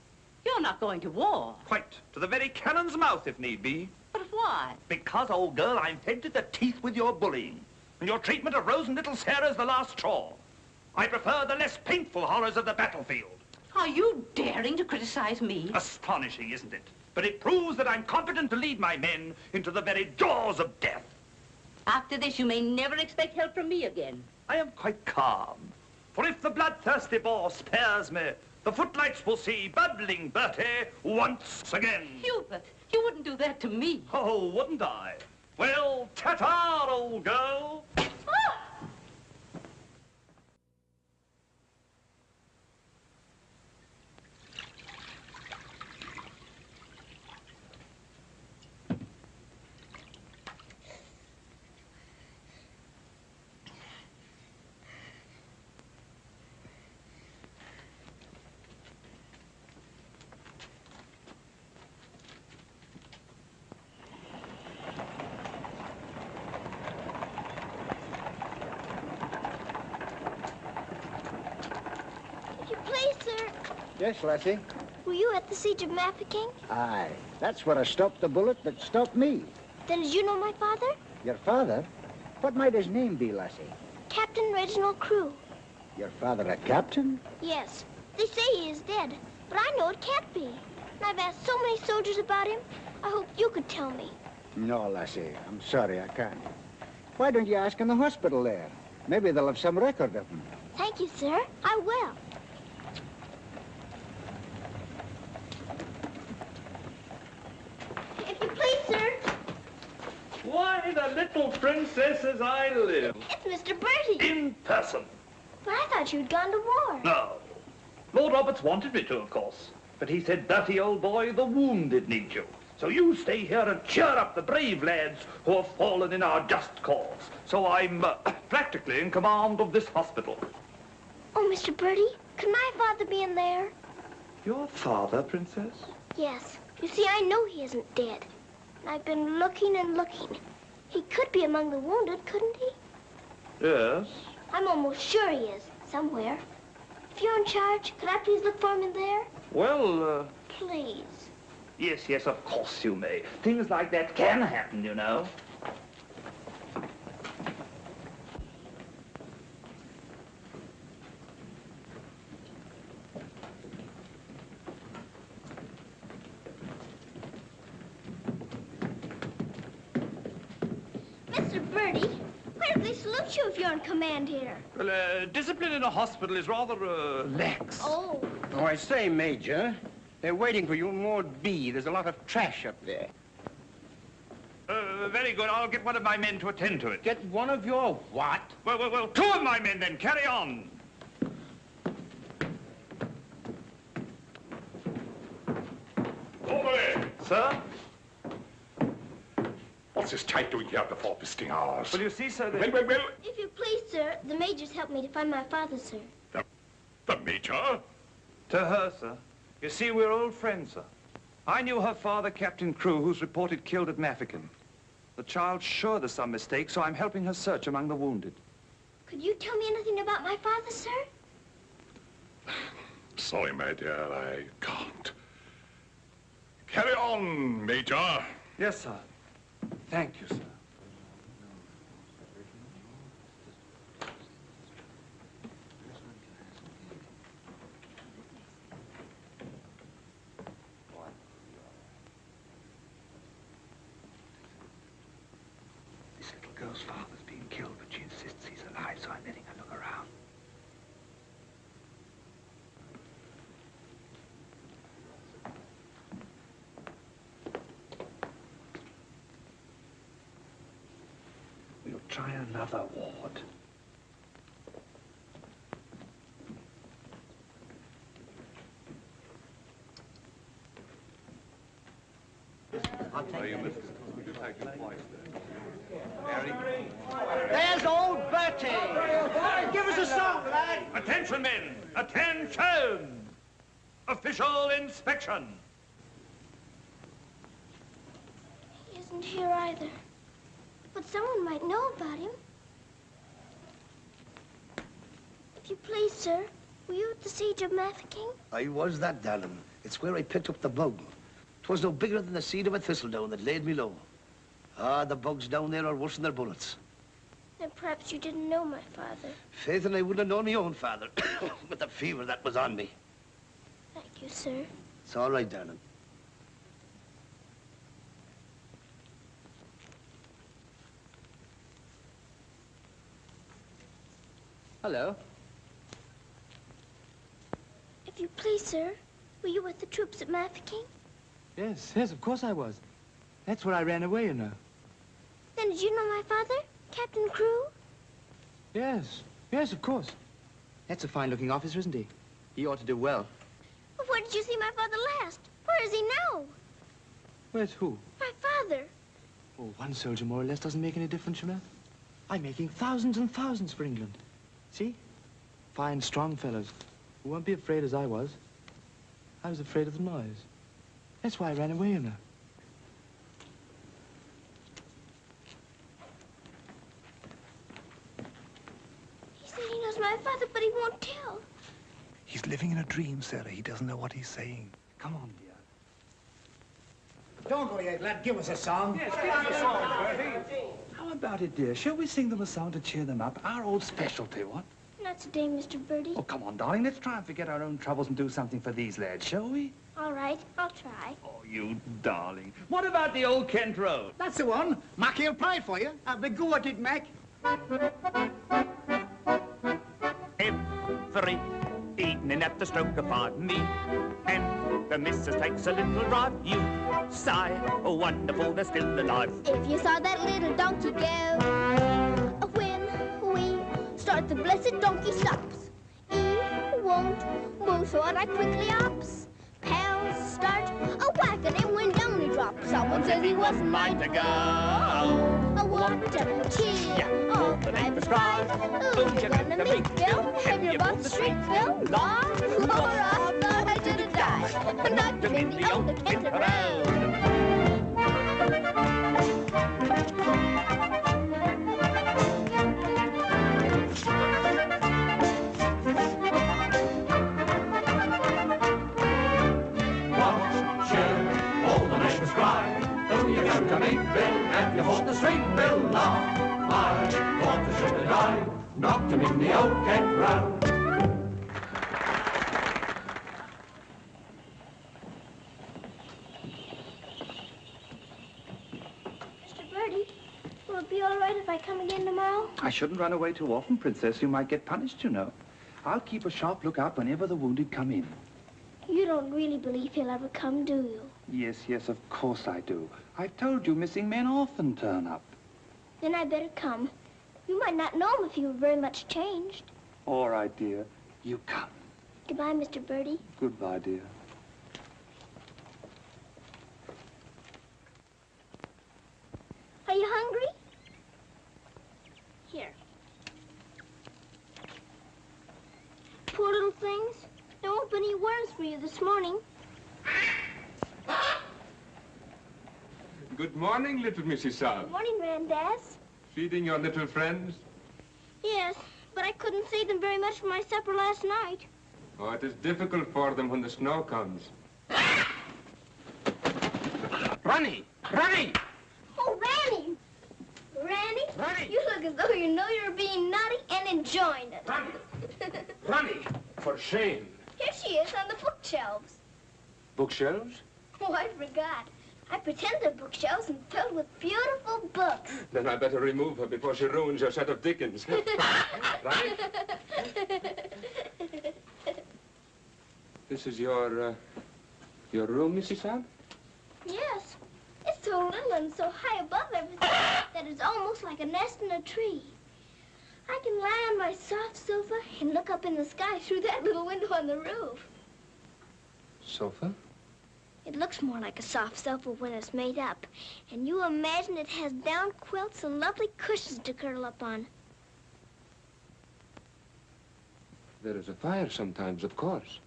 You're not going to war. Quite. To the very cannon's mouth, if need be. But why? Because, old girl, I'm fed to the teeth with your bullying. And your treatment of Rose and little Sarah's the last straw. I prefer the less painful horrors of the battlefield. Are you daring to criticize me? Astonishing, isn't it? But it proves that I'm competent to lead my men into the very jaws of death. After this, you may never expect help from me again. I am quite calm. For if the bloodthirsty boar spares me, the footlights will see bubbling Bertie once again. Hubert, you wouldn't do that to me. Oh, wouldn't I? Well, ta-ta, old girl. Yes, Lassie? Were you at the siege of Mafeking? Aye. That's where I stopped the bullet that stopped me. Then did you know my father? Your father? What might his name be, Lassie? Captain Reginald Crewe. Your father a captain? Yes. They say he is dead, but I know it can't be. And I've asked so many soldiers about him. I hope you could tell me. No, Lassie. I'm sorry, I can't. Why don't you ask in the hospital there? Maybe they'll have some record of him. Thank you, sir. I will. If you please, sir. Why, the little princess as I live. It's Mr. Bertie. In person. But I thought you'd gone to war. No. Lord Roberts wanted me to, of course. But he said, Bertie, old boy, the wounded need you. So you stay here and cheer up the brave lads who have fallen in our just cause. So I'm practically in command of this hospital. Oh, Mr. Bertie, could my father be in there? Your father, Princess? Yes. You see, I know he isn't dead. And I've been looking and looking. He could be among the wounded, couldn't he? Yes. I'm almost sure he is, somewhere. If you're in charge, could I please look for him in there? Well, Please. yes, yes, of course you may. Things like that can happen, you know. Mr. Bertie, where do they salute you if you're in command here? Well, discipline in a hospital is rather, lax. Oh. Oh, I say, Major, they're waiting for you in Ward B. There's a lot of trash up there. Very good. I'll get one of my men to attend to it. Get one of your what? Well, two of my men then. Carry on. Orderly! Sir? What's this type doing here before visiting hours? Well, you see, sir, Well. If you please, sir, the major's helped me to find my father, sir. The Major? To her, sir. You see, we're old friends, sir. I knew her father, Captain Crew, who's reported killed at Mafeking. The child's sure there's some mistake, so I'm helping her search among the wounded. Could you tell me anything about my father, sir? Sorry, my dear, I can't. Carry on, Major. Yes, sir. Thank you, sir. This little girl's father's being killed, but she insists he's alive, so I'm letting her look around. We'll try another ward. There's old Bertie. Give us a song, lad. Attention, men! Attention! Official inspection. He isn't here either. But someone might know about him. If you please, sir, were you at the siege of Mafeking? I was that, darling. It's where I picked up the bug. 'Twas no bigger than the seed of a thistledown that laid me low. Ah, the bugs down there are worse than their bullets. Then perhaps you didn't know my father. Faith, and I wouldn't have known my own father with the fever that was on me. Thank you, sir. It's all right, darling. Hello. If you please, sir, were you with the troops at Mafeking? Yes, of course I was. That's where I ran away, you know. Then did you know my father, Captain Crew? Yes, of course. That's a fine-looking officer, isn't he? He ought to do well. Well, where did you see my father last? Where is he now? Where's who? My father. Oh, one soldier more or less doesn't make any difference, you know. I'm making thousands and thousands for England. See? Fine, strong fellows who won't be afraid as I was. I was afraid of the noise. That's why I ran away, you know. He said he knows my father, but he won't tell. He's living in a dream, Sarah. He doesn't know what he's saying. Come on, dear. Don't go yet, lad. Give us a song. Yes, give us a song, Bertie. How about it, dear? Shall we sing them a song to cheer them up? Our old specialty, what? Not today, Mr. Bertie. Oh, come on, darling. Let's try and forget our own troubles and do something for these lads, shall we? All right, I'll try. Oh, you darling. What about the old Kent Road? That's the one. Mackie'll play it for you. Have a go at it, Mac. Every evening at the stroke of 5 me and the missus takes a little drive. You sigh, oh wonderful, they're still alive. If you saw that little donkey go, when we start, the blessed donkey stops. He won't move, so I quickly ups. Pound a whack and it went down he dropped. Someone says he wasn't mine to go. Oh, what a tear. Oh, the night was dry. Oh, you're gonna make Bill. Have your butt street, Bill? Lord, I thought I should have died. I knocked him in the old Kenton Road. To meet Bill, and you hold the street, Bill, law. I thought I should have died, knocked him in the old Kent round. Mr. Birdie, will it be all right if I come again tomorrow? I shouldn't run away too often, Princess. You might get punished, you know. I'll keep a sharp lookout whenever the wounded come in. You don't really believe he'll ever come, do you? Yes, of course I do. I've told you missing men often turn up. Then I better come. You might not know him if he were very much changed. All right, dear. You come. Goodbye, Mr. Birdie. Goodbye, dear. Are you hungry? Here. Poor little things. There won't be any worms for you this morning. Good morning, little Mrs. Saab. Good morning, Randaz. Feeding your little friends? Yes, but I couldn't save them very much for my supper last night. Oh, it is difficult for them when the snow comes. Ronnie! Ronnie! Oh, Ranny! Ranny, you look as though you know you're being naughty and enjoying it. Ronnie! For shame. Here she is on the bookshelves. Bookshelves? Oh, I forgot. I pretend they're bookshelves and filled with beautiful books. Then I better remove her before she ruins your set of Dickens. Ronnie? This is your room, Mrs. Saab? Yes. It's so little and so high above everything that it's almost like a nest in a tree. I can lie on my soft sofa and look up in the sky through that little window on the roof. Sofa? It looks more like a soft sofa when it's made up. And you imagine it has down quilts and lovely cushions to curl up on. There is a fire sometimes, of course.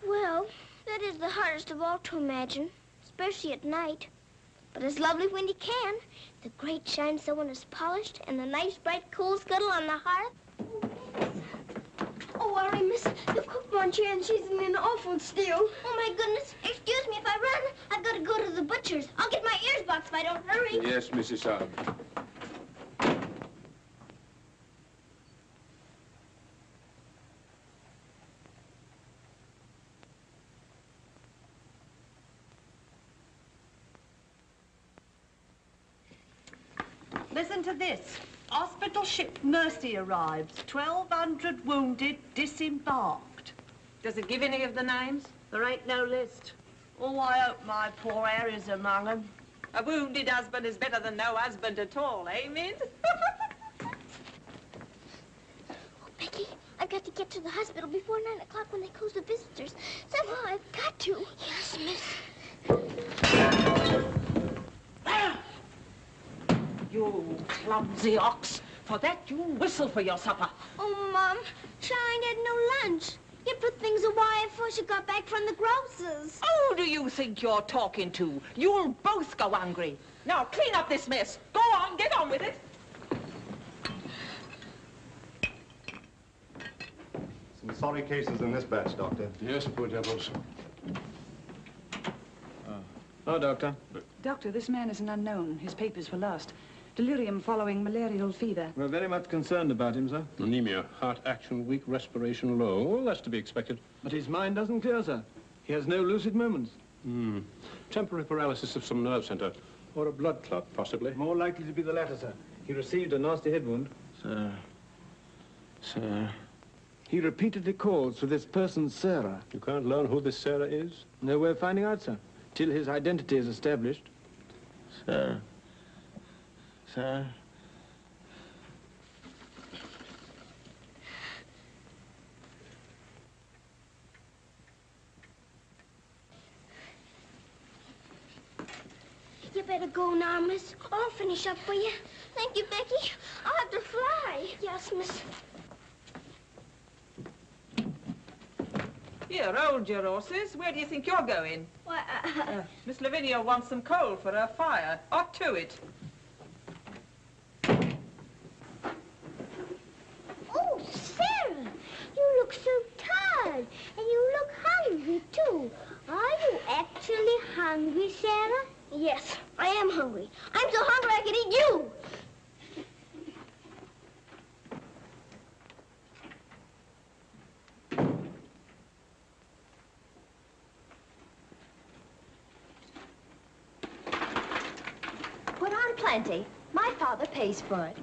Well, that is the hardest of all to imagine, especially at night. But it's lovely when you can. The grate shines so when it's polished, and the nice bright coal scuttle on the hearth. Oh, worry, miss. The cook wants you, and she's in an awful stew. Oh, my goodness. Excuse me if I run. I've got to go to the butcher's. I'll get my ears boxed if I don't hurry. Yes, Mrs. Saab. Listen to this. Hospital ship Mercy arrives. 1,200 wounded disembarked. Does it give any of the names? There ain't no list. Oh, I hope my poor Harry's among them. A wounded husband is better than no husband at all, eh, Min? Oh, Becky, I've got to get to the hospital before 9 o'clock when they close the visitors. Somehow I've got to. Yes, miss. You clumsy ox. For that, you whistle for your supper. Oh, Mom, Shine had no lunch. You put things away before she got back from the grocer's. Who do you think you're talking to? You'll both go hungry. Now, clean up this mess. Go on, get on with it. Some sorry cases in this batch, Doctor. Yes, poor devils. Hello, Doctor. Doctor, this man is an unknown. His papers were lost. Delirium following malarial fever. We're very much concerned about him, sir. Anemia, heart action weak, respiration low. Well, that's to be expected. But his mind doesn't clear, sir. He has no lucid moments. Temporary paralysis of some nerve center. Or a blood clot, possibly. More likely to be the latter, sir. He received a nasty head wound. Sir. He repeatedly calls for this person, Sarah. You can't learn who this Sarah is? No way of finding out, sir. Till his identity is established. Sir. better go now, miss. I'll finish up for you. Thank you, Becky. I'll have to fly. Yes, miss. Here, hold your horses. Where do you think you're going? Why, Miss Lavinia wants some coal for her fire. Up to it. Oh, Sarah, you look so tired, and you look hungry, too. Are you actually hungry, Sarah? Yes, I am hungry. I'm so hungry I could eat you. Put on plenty. My father pays for it.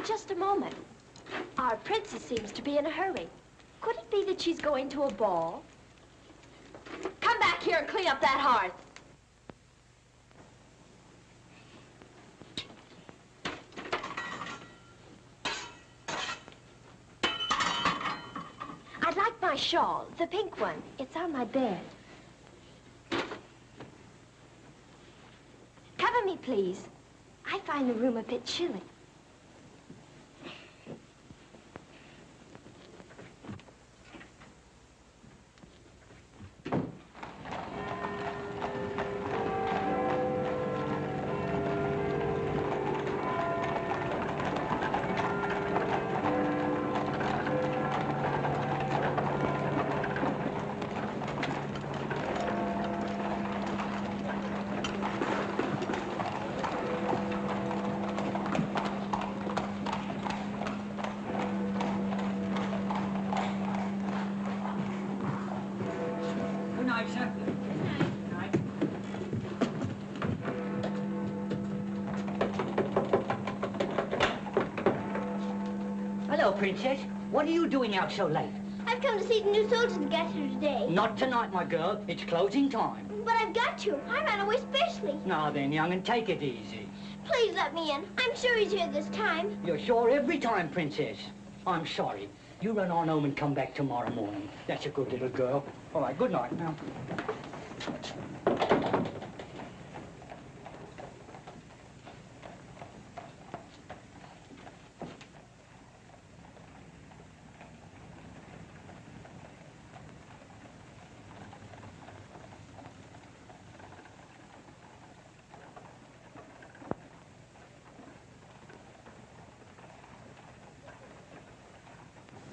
Just a moment. Our princess seems to be in a hurry. Could it be that she's going to a ball? Come back here and clean up that hearth. I'd like my shawl, the pink one. It's on my bed. Cover me, please. I find the room a bit chilly. Good night, sir. Hello, Princess. What are you doing out so late? I've come to see the new soldiers that got here today. Not tonight, my girl. It's closing time. But I've got to. I ran away specially. Now then, young, and take it easy. Please let me in. I'm sure he's here this time. You're sure every time, Princess. I'm sorry. You run on home and come back tomorrow morning. That's a good little girl. All right, good night now.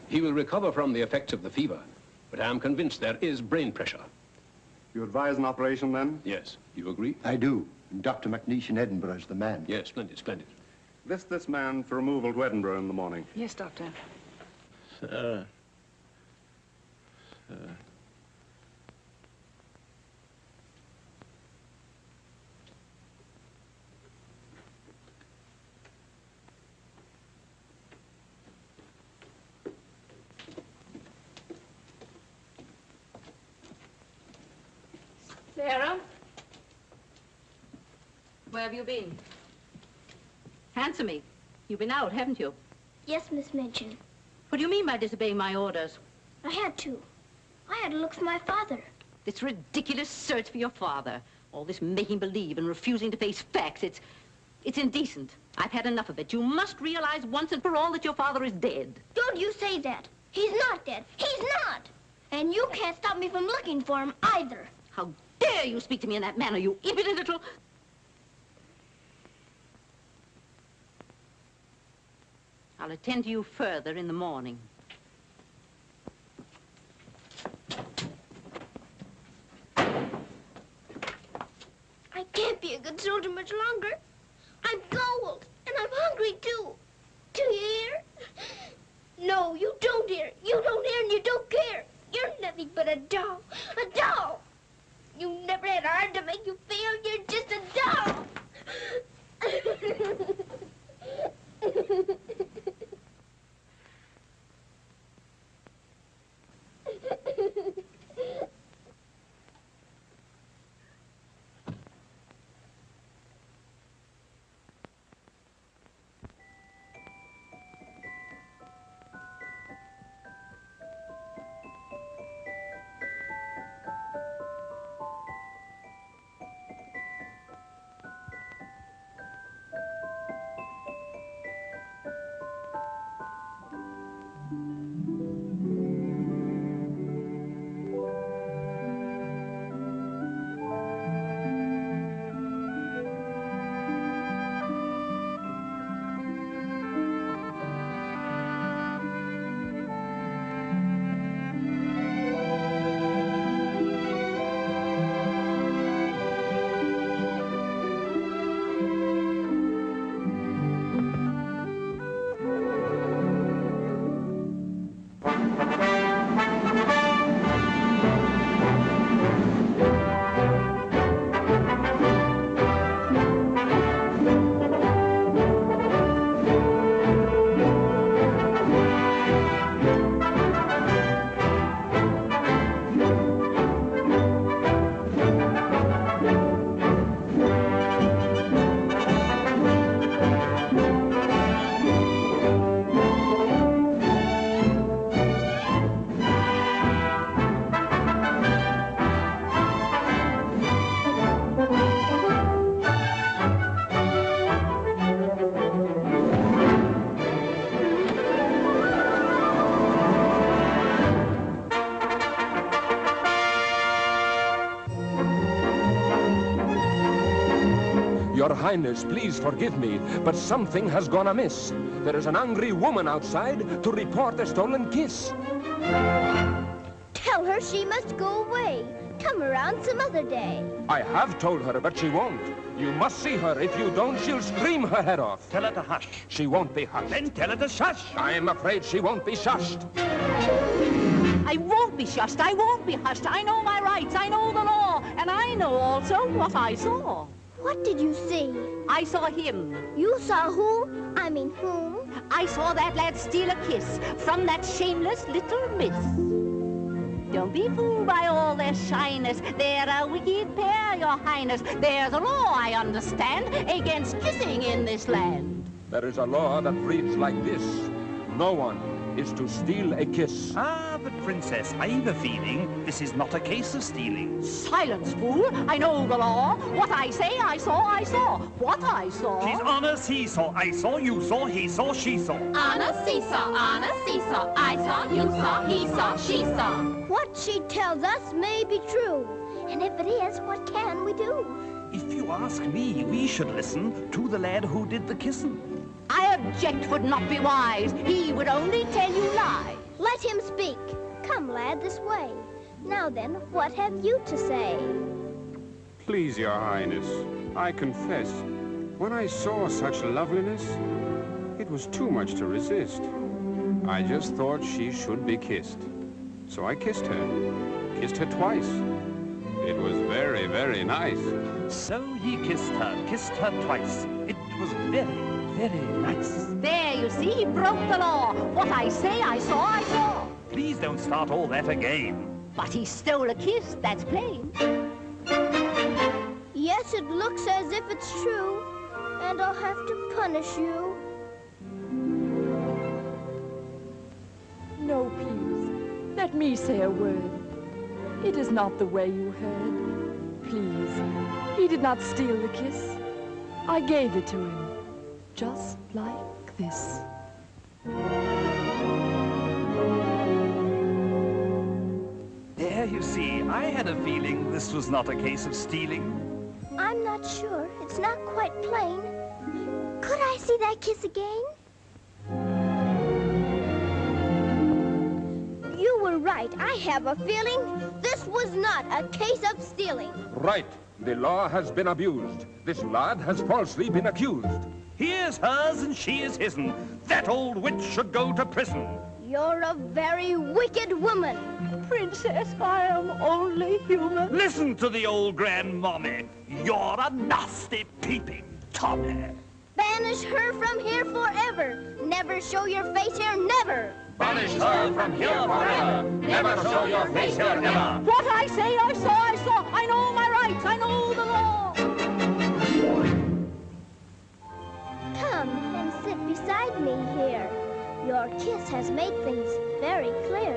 He will recover from the effects of the fever, but I am convinced there is brain pressure. You advise an operation, then? Yes. You agree? I do. And Dr. McNeish in Edinburgh is the man. Yes, splendid, splendid. List this man for removal to Edinburgh in the morning. Yes, Doctor. Sir. Sarah? Where have you been? Answer me. You've been out, haven't you? Yes, Miss Minchin. What do you mean by disobeying my orders? I had to. I had to look for my father. This ridiculous search for your father. All this making believe and refusing to face facts. It's indecent. I've had enough of it. You must realize once and for all that your father is dead. Don't you say that. He's not dead. He's not. And you can't stop me from looking for him either. How dare you speak to me in that manner, you impudent little... I'll attend to you further in the morning. I can't be a good soldier much longer. I'm cold, and I'm hungry, too. Do you hear? No, you don't hear. You don't hear and you don't care. You're nothing but a doll. A doll. You never had a heart to make you feel. You're just a doll. Your Highness, please forgive me, but something has gone amiss. There is an angry woman outside to report a stolen kiss. Tell her she must go away. Come around some other day. I have told her, but she won't. You must see her. If you don't, she'll scream her head off. Tell her to hush. She won't be hushed. Then tell her to shush. I am afraid she won't be shushed. I won't be shushed. I won't be hushed. I know my rights. I know the law. And I know also what I saw. What did you see? I saw him. You saw who? I mean whom? I saw that lad steal a kiss from that shameless little miss. Don't be fooled by all their shyness. They're a wicked pair, Your Highness. There's a law, I understand, against kissing in this land. There is a law that reads like this. No one is to steal a kiss. Ah, but Princess, I've a feeling this is not a case of stealing. Silence, fool. I know the law. What I say, I saw, I saw. What I saw... She's on a seesaw. I saw, you saw, he saw, she saw. On a seesaw, on a seesaw. I saw, you saw, he saw, she saw. What she tells us may be true. And if it is, what can we do? If you ask me, we should listen to the lad who did the kissing. I object would not be wise. He would only tell you lies. Let him speak. Come, lad, this way. Now then, what have you to say? Please, Your Highness, I confess, when I saw such loveliness, it was too much to resist. I just thought she should be kissed. So I kissed her twice. It was very, very nice. So he kissed her twice. It was very, very nice. There, you see, he broke the law. What I say, I saw, I saw. Please don't start all that again. But he stole a kiss, that's plain. Yes, it looks as if it's true. And I'll have to punish you. No, please. Let me say a word. It is not the way you heard. Please. He did not steal the kiss. I gave it to him. Just like this. There, you see, I had a feeling this was not a case of stealing. I'm not sure. It's not quite plain. Could I see that kiss again? You were right. I have a feeling this was not a case of stealing. Right. The law has been abused. This lad has falsely been accused. He is hers and she is his'n. That old witch should go to prison. You're a very wicked woman. Princess, I am only human. Listen to the old grandmommy. You're a nasty peeping Tommy. Banish her from here forever. Never show your face here, never. Banish her from here forever. Never show your face here, never. What I say, I saw, I saw. I know my rights, I know the law. Come and sit beside me here. Your kiss has made things very clear.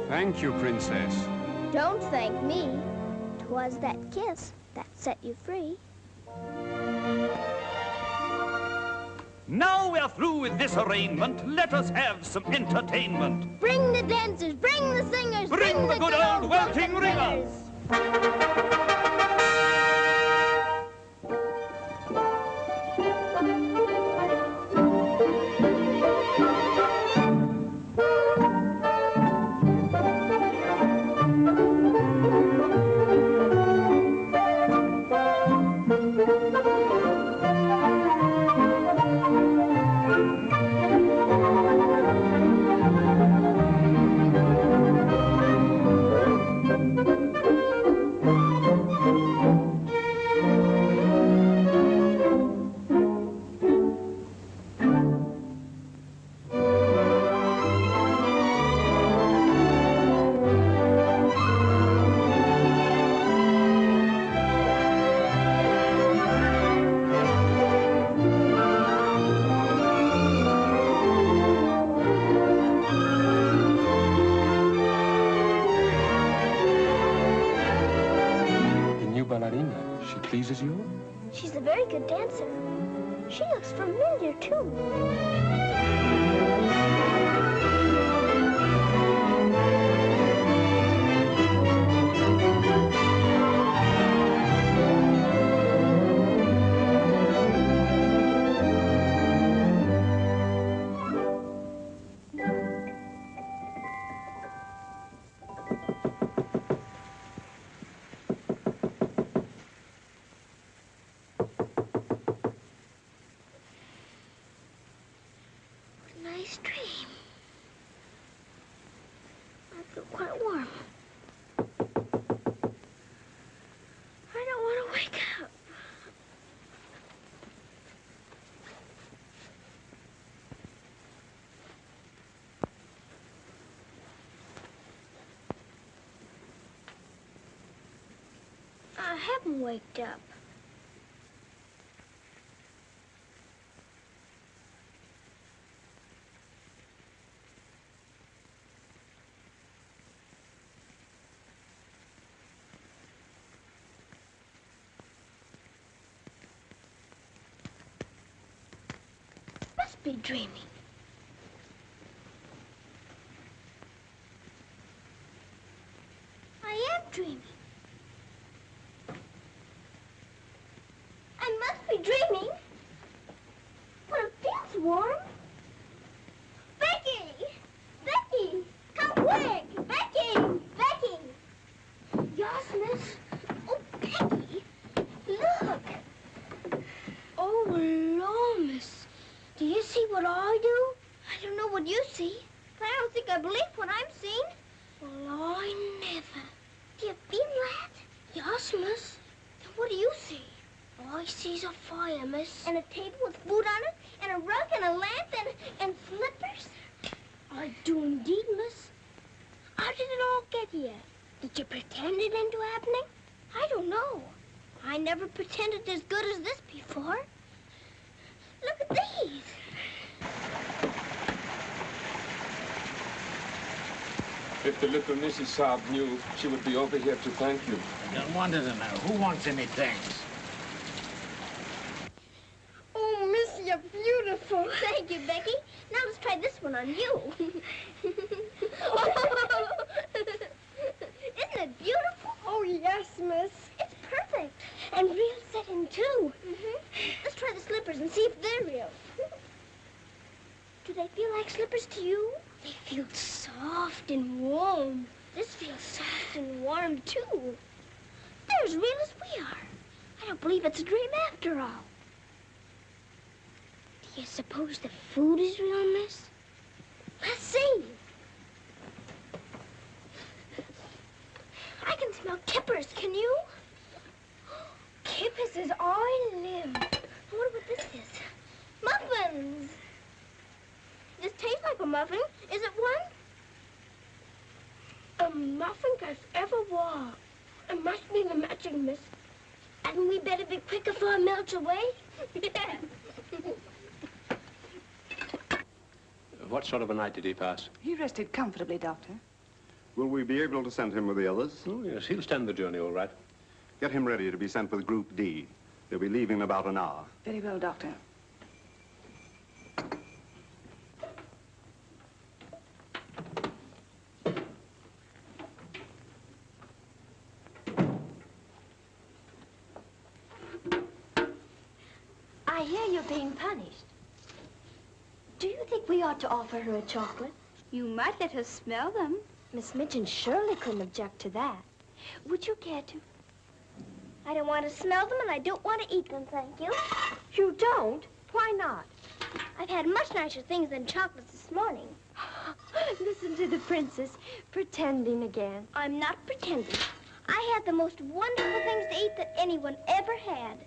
Thank you, Princess. Don't thank me. 'Twas that kiss that set you free. Now we're through with this arraignment. Let us have some entertainment. Bring the dancers, bring the singers, Bring the good old welting ringers. She pleases you? She's a very good dancer. She looks familiar, too. haven't waked up. Must be dreaming. I am dreaming. I must be dreaming. But it feels warm. Becky! Becky! Come quick! Becky! Becky! Yes, miss? Oh, Becky! Look! Oh, Lord, miss. Do you see what I do? I don't know what you see, but I don't think I believe what I'm seeing. Well, I never. Do you feel that? Yes, miss. Then what do you see? All I see's a fire, miss. And a table with food on it, and a rug, and a lamp, and slippers. I do indeed, miss. How did it all get here? Did you pretend it into happening? I don't know. I never pretended as good as this before. Look at these. If the little Mrs. Saab knew, she would be over here to thank you. I don't want to know. Who wants any thanks? Oh, miss, you're beautiful. Thank you, Becky. Now let's try this one on you. Isn't it beautiful? Oh, yes, miss. It's perfect. And real satin, too. Let's try the slippers and see if they're real. Do they feel like slippers to you? They feel soft and warm. This feels soft and warm, too. They're as real as we are. I don't believe it's a dream after all. Do you suppose the food is real, miss? Let's see. I can smell kippers, can you? Kippers is all I live. I wonder what this is. Muffins! This tastes like a muffin. Is it one? A muffin as ever was. It must be the magic, miss. Hadn't we better be quick before it melts away? Yeah. What sort of a night did he pass? He rested comfortably, Doctor. Will we be able to send him with the others? Oh, yes, he'll stand the journey all right. Get him ready to be sent with Group D. They'll be leaving in about an hour. Very well, Doctor. I hear you're being punished. Do you think we ought to offer her a chocolate? You might let her smell them. Miss Mitchin surely couldn't object to that. Would you care to? I don't want to smell them, and I don't want to eat them, thank you. You don't? Why not? I've had much nicer things than chocolates this morning. Listen to the princess, pretending again. I'm not pretending. I had the most wonderful things to eat that anyone ever had.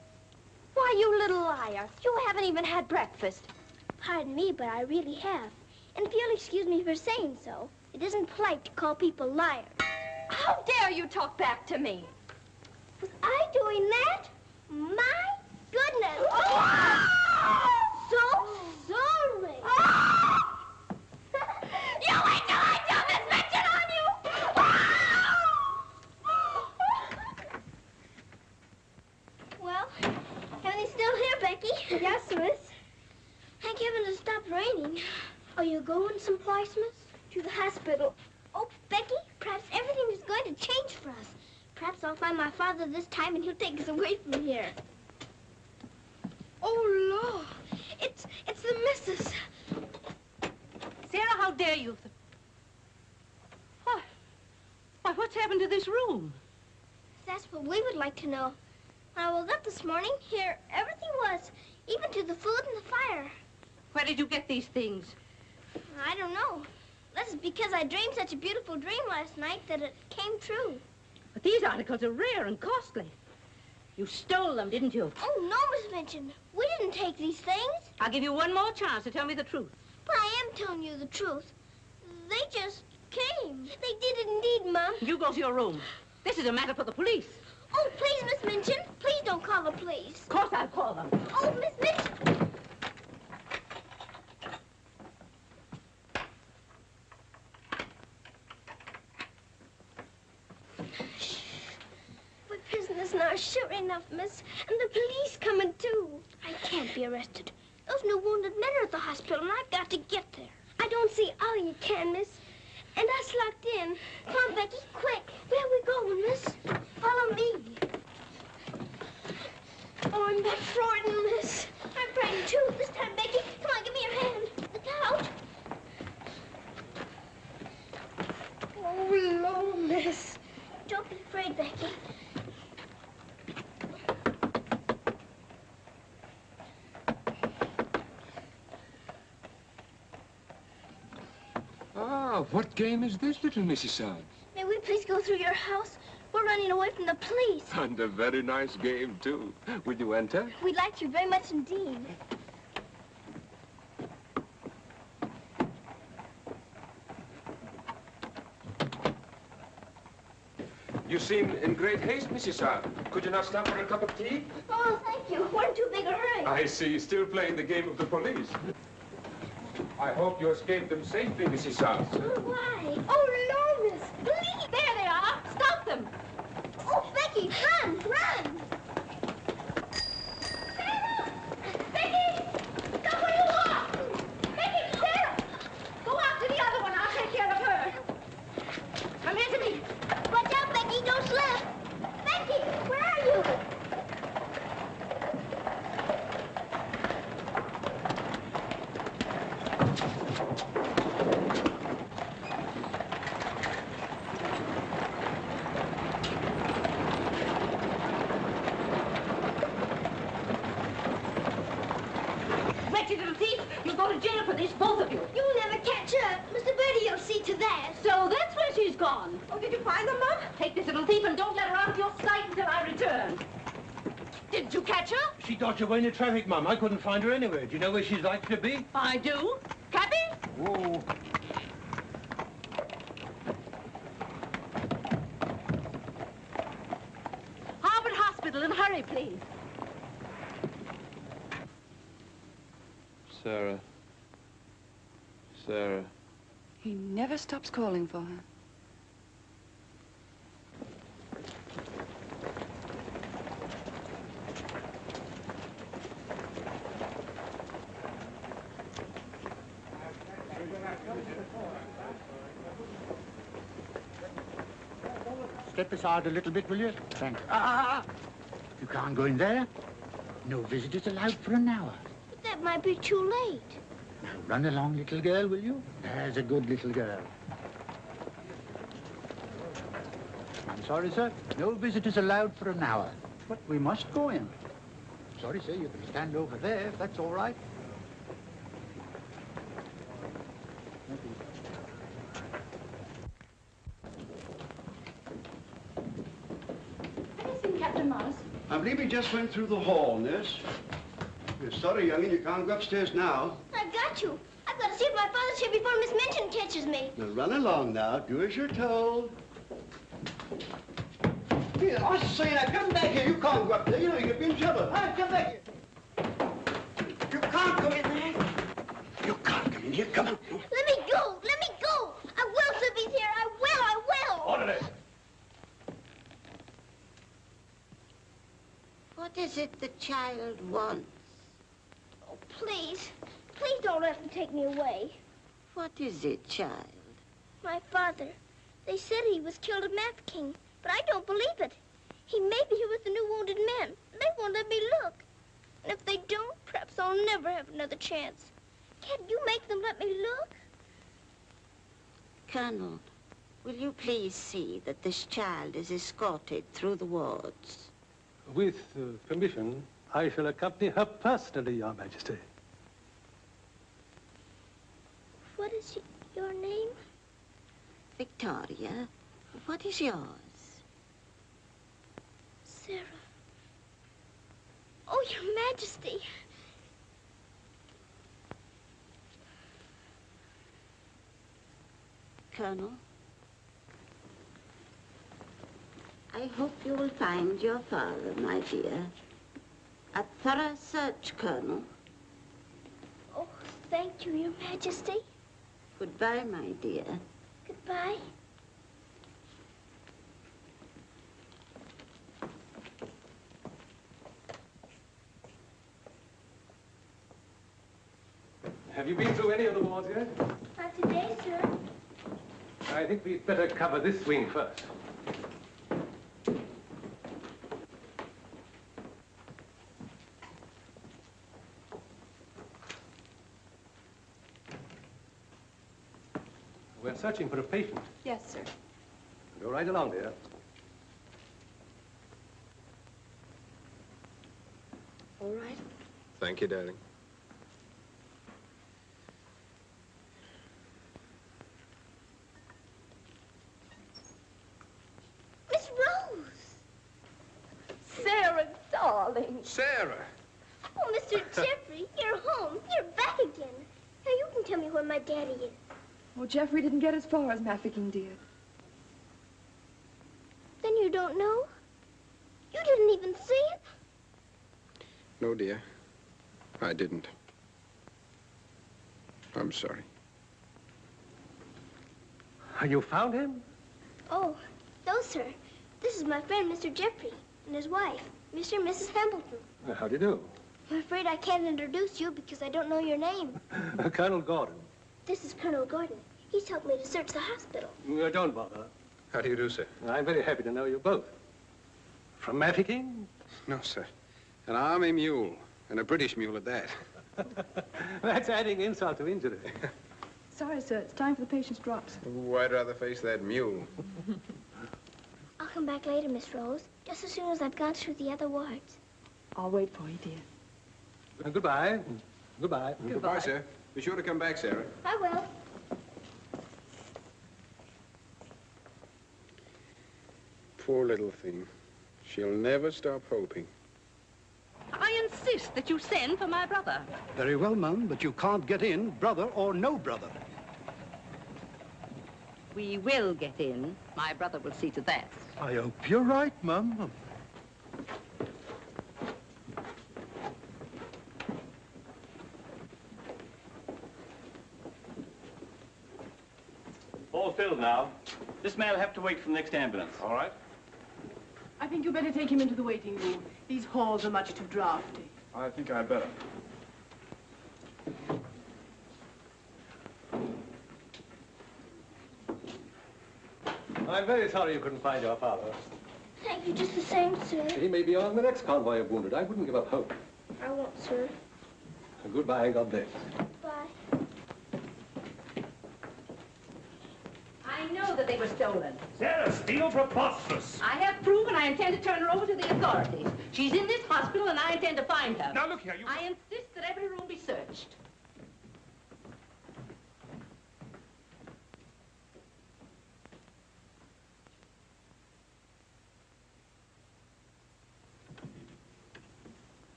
Why, you little liar. You haven't even had breakfast. Pardon me, but I really have. And if you'll excuse me for saying so, it isn't polite to call people liars. How dare you talk back to me? Was I doing that? My goodness. Oh! So sorry. You wait till I tell Miss Mitchin on you. Well, everything's still here, Becky. Yes, miss. Thank heaven it stopped raining. Are you going someplace, miss? To the hospital. Oh, Becky, perhaps everything is going to change for us. Perhaps I'll find my father this time and he'll take us away from here. Oh, Lord. It's the missus. Sarah, how dare you? Why, what's happened to this room? That's what we would like to know. When I woke up this morning, here everything was, even to the food and the fire. Where did you get these things? I don't know. This is because I dreamed such a beautiful dream last night that it came true. But these articles are rare and costly. You stole them, didn't you? Oh, no, Miss Minchin. We didn't take these things. I'll give you one more chance to tell me the truth. But I am telling you the truth. They just came. They did indeed, Mom. You go to your room. This is a matter for the police. Oh, please, Miss Minchin. Please don't call the police. Of course I'll call them. Oh, Miss Minchin. We're prisoners now, sure enough, miss. And the police coming, too. I can't be arrested. Those new wounded men are at the hospital, and I've got to get there. I don't see how you can, miss. And us locked in. Come on, Becky, quick. Where are we going, miss? Follow me. Oh, I'm not frightened, miss. I'm frightened, too. This time, Becky. Come on, give me your hand. Look out. Oh, Lord, miss. Don't be afraid, Becky. Ah, what game is this, little Mrs. Sands? May we please go through your house? We're running away from the police. And a very nice game, too. Will you enter? We'd like to very much indeed. You seem in great haste, Mrs. Sands. Could you not stop for a cup of tea? Oh, thank you. We're in too big a hurry. I see. Still playing the game of the police. I hope you escaped them safely, Mrs. Sands. Oh, why? Oh, Lord, miss. Please. There they are. Stop them. Oh, Becky, run, run. Sarah! Becky! Come where you are! Becky, Sarah! Go after the other one. I'll take care of her. Come here to me. Watch out, Becky, don't slip. Becky, where are you? Wretched little thief. You'll go to jail for this, both of you. You'll never catch her. Mr. Birdie will see to that. So that's where she's gone. Oh, did you find them, Mum? Take this little thief and don't let her out of your sight until I return. Didn't you catch her? She dodged away in the traffic, Mum. I couldn't find her anywhere. Do you know where she's likely to be? I do. Cappy? Whoa. Harvard Hospital, and hurry, please. Sarah. Sarah. He never stops calling for her. Step aside a little bit, will you? Thank you. You can't go in there. No visitors allowed for an hour. But that might be too late. Now, run along, little girl, will you? There's a good little girl. I'm sorry, sir. No visitors allowed for an hour. But we must go in. Sorry, sir. You can stand over there, if that's all right. Thank you. Have you seen Captain Morris? I believe he just went through the hall, nurse. You're sorry, young'un, you can't go upstairs now. I've got to. I've got to see if my father's here before Miss Minchin catches me. Now run along now. Do as you're told. Here, I say now, come back here. You can't go up there. You know, you could be in trouble. All right, come back here. You can't come in there. You can't come in here. Come on. Let me go. Let me go. I will slip he's here. I will. I will. Orderly. What is it the child wants? Oh, please. Please don't let them take me away. What is it, child? My father. They said he was killed at Mafeking, but I don't believe it. He may be here with the new wounded men. They won't let me look. And if they don't, perhaps I'll never have another chance. Can't you make them let me look? Colonel, will you please see that this child is escorted through the wards? With permission, I shall accompany her personally, Your Majesty. What is your name? Victoria, what is yours? Sarah. Oh, Your Majesty. Colonel? I hope you will find your father, my dear. A thorough search, Colonel. Oh, thank you, Your Majesty. Goodbye, my dear. Goodbye. Have you been through any of the wards yet? Not today, sir. I think we'd better cover this wing first. We're searching for a patient. Yes, sir. Go right along, dear. All right. Thank you, darling. Miss Rose! Sarah, darling. Sarah! Oh, Mr. Jeffrey, you're home. You're back again. Now you can tell me where my daddy is. Well, Jeffrey didn't get as far as Mafeking, dear. Then you don't know? You didn't even see him? No, dear. I didn't. I'm sorry. You found him? Oh, no, sir. This is my friend, Mr. Jeffrey, and his wife, Mr. and Mrs. Hamilton. How do you do? I'm afraid I can't introduce you because I don't know your name. Colonel Gordon. This is Colonel Gordon. He's helped me to search the hospital. Don't bother. How do you do, sir? I'm very happy to know you both. From Mafeking? No, sir. An army mule, and a British mule at that. That's adding insult to injury. Sorry, sir. It's time for the patient's drops. Ooh, I'd rather face that mule. I'll come back later, Miss Rose, just as soon as I've gone through the other wards. I'll wait for you, dear. Goodbye. Goodbye. Goodbye, sir. Be sure to come back, Sarah. I will. Poor little thing. She'll never stop hoping. I insist that you send for my brother. Very well, Mum, but you can't get in, brother or no brother. We will get in. My brother will see to that. I hope you're right, Mum. All filled now. This man will have to wait for the next ambulance. All right? I think you better take him into the waiting room. These halls are much too drafty. I think I'd better. I'm very sorry you couldn't find your father. Thank you just the same, sir. He may be on the next convoy of wounded. I wouldn't give up hope. I won't, sir. Goodbye and God bless. Bye. I know that they were stolen. Sarah Steele, preposterous. I have proof, and I intend to turn her over to the authorities. She's in this hospital, and I intend to find her. Now, look here, you... I insist that every room be searched.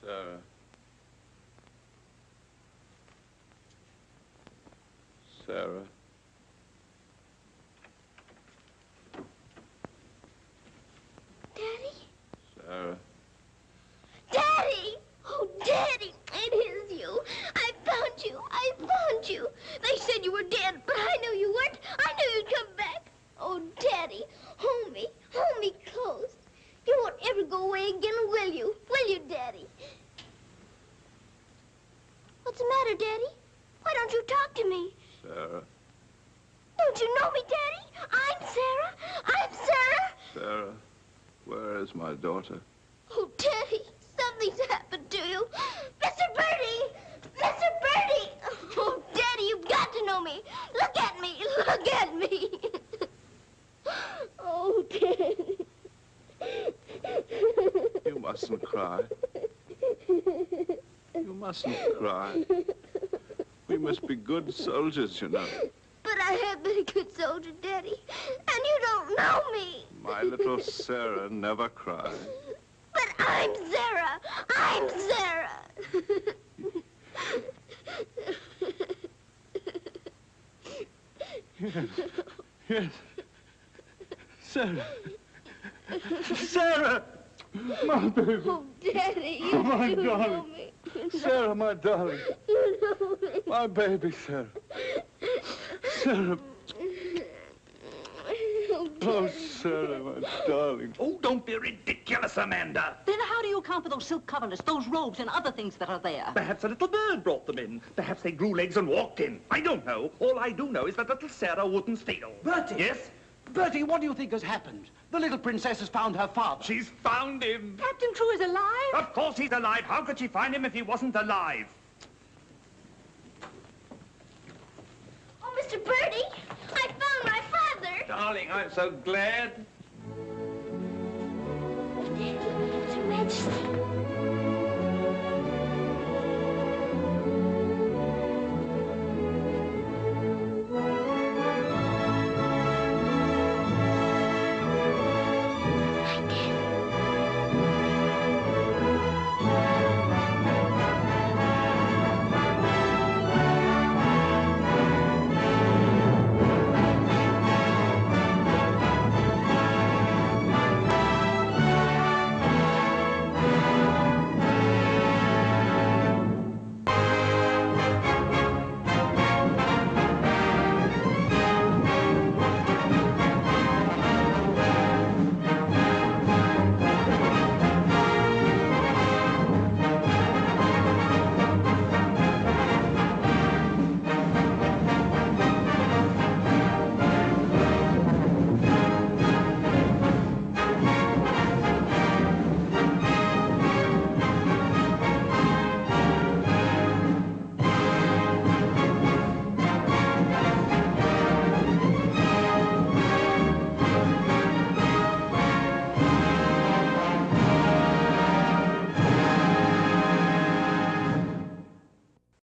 Sarah. Sarah. Daddy? Sarah. Daddy! Oh, Daddy, it is you. I found you. I found you. They said you were dead, but I knew you weren't. I knew you'd come back. Oh, Daddy, hold me close. You won't ever go away again, will you? Will you, Daddy? What's the matter, Daddy? Why don't you talk to me? Sarah. Don't you know me, Daddy? I'm Sarah. I'm Sarah. Sarah, where is my daughter? Oh, Daddy, something's happened to you. Mr. Birdie! Mr. Birdie! Oh, Daddy, you've got to know me. Look at me. Look at me. Oh, Daddy. You mustn't cry. You mustn't cry. We must be good soldiers, you know. But I have been a good soldier, Daddy, and you don't know me. My little Sarah never cries. But I'm Sarah. I'm Sarah. Yes. Sarah. Sarah! My baby. Oh, Daddy, you my do darling. know me. Sarah, my darling. You know me. My baby, Sarah. Sarah. Oh, Sarah, my darling. Oh, don't be ridiculous, Amanda. Then how do you account for those silk coverlets, those robes, and other things that are there? Perhaps a little bird brought them in. Perhaps they grew legs and walked in. I don't know. All I do know is that little Sarah wouldn't steal. Bertie! Yes? Bertie, what do you think has happened? The little princess has found her father. She's found him. Captain Crewe is alive? Of course he's alive. How could she find him if he wasn't alive? Oh, Mr. Birdie, I found my father. Darling, I'm so glad. Your Majesty.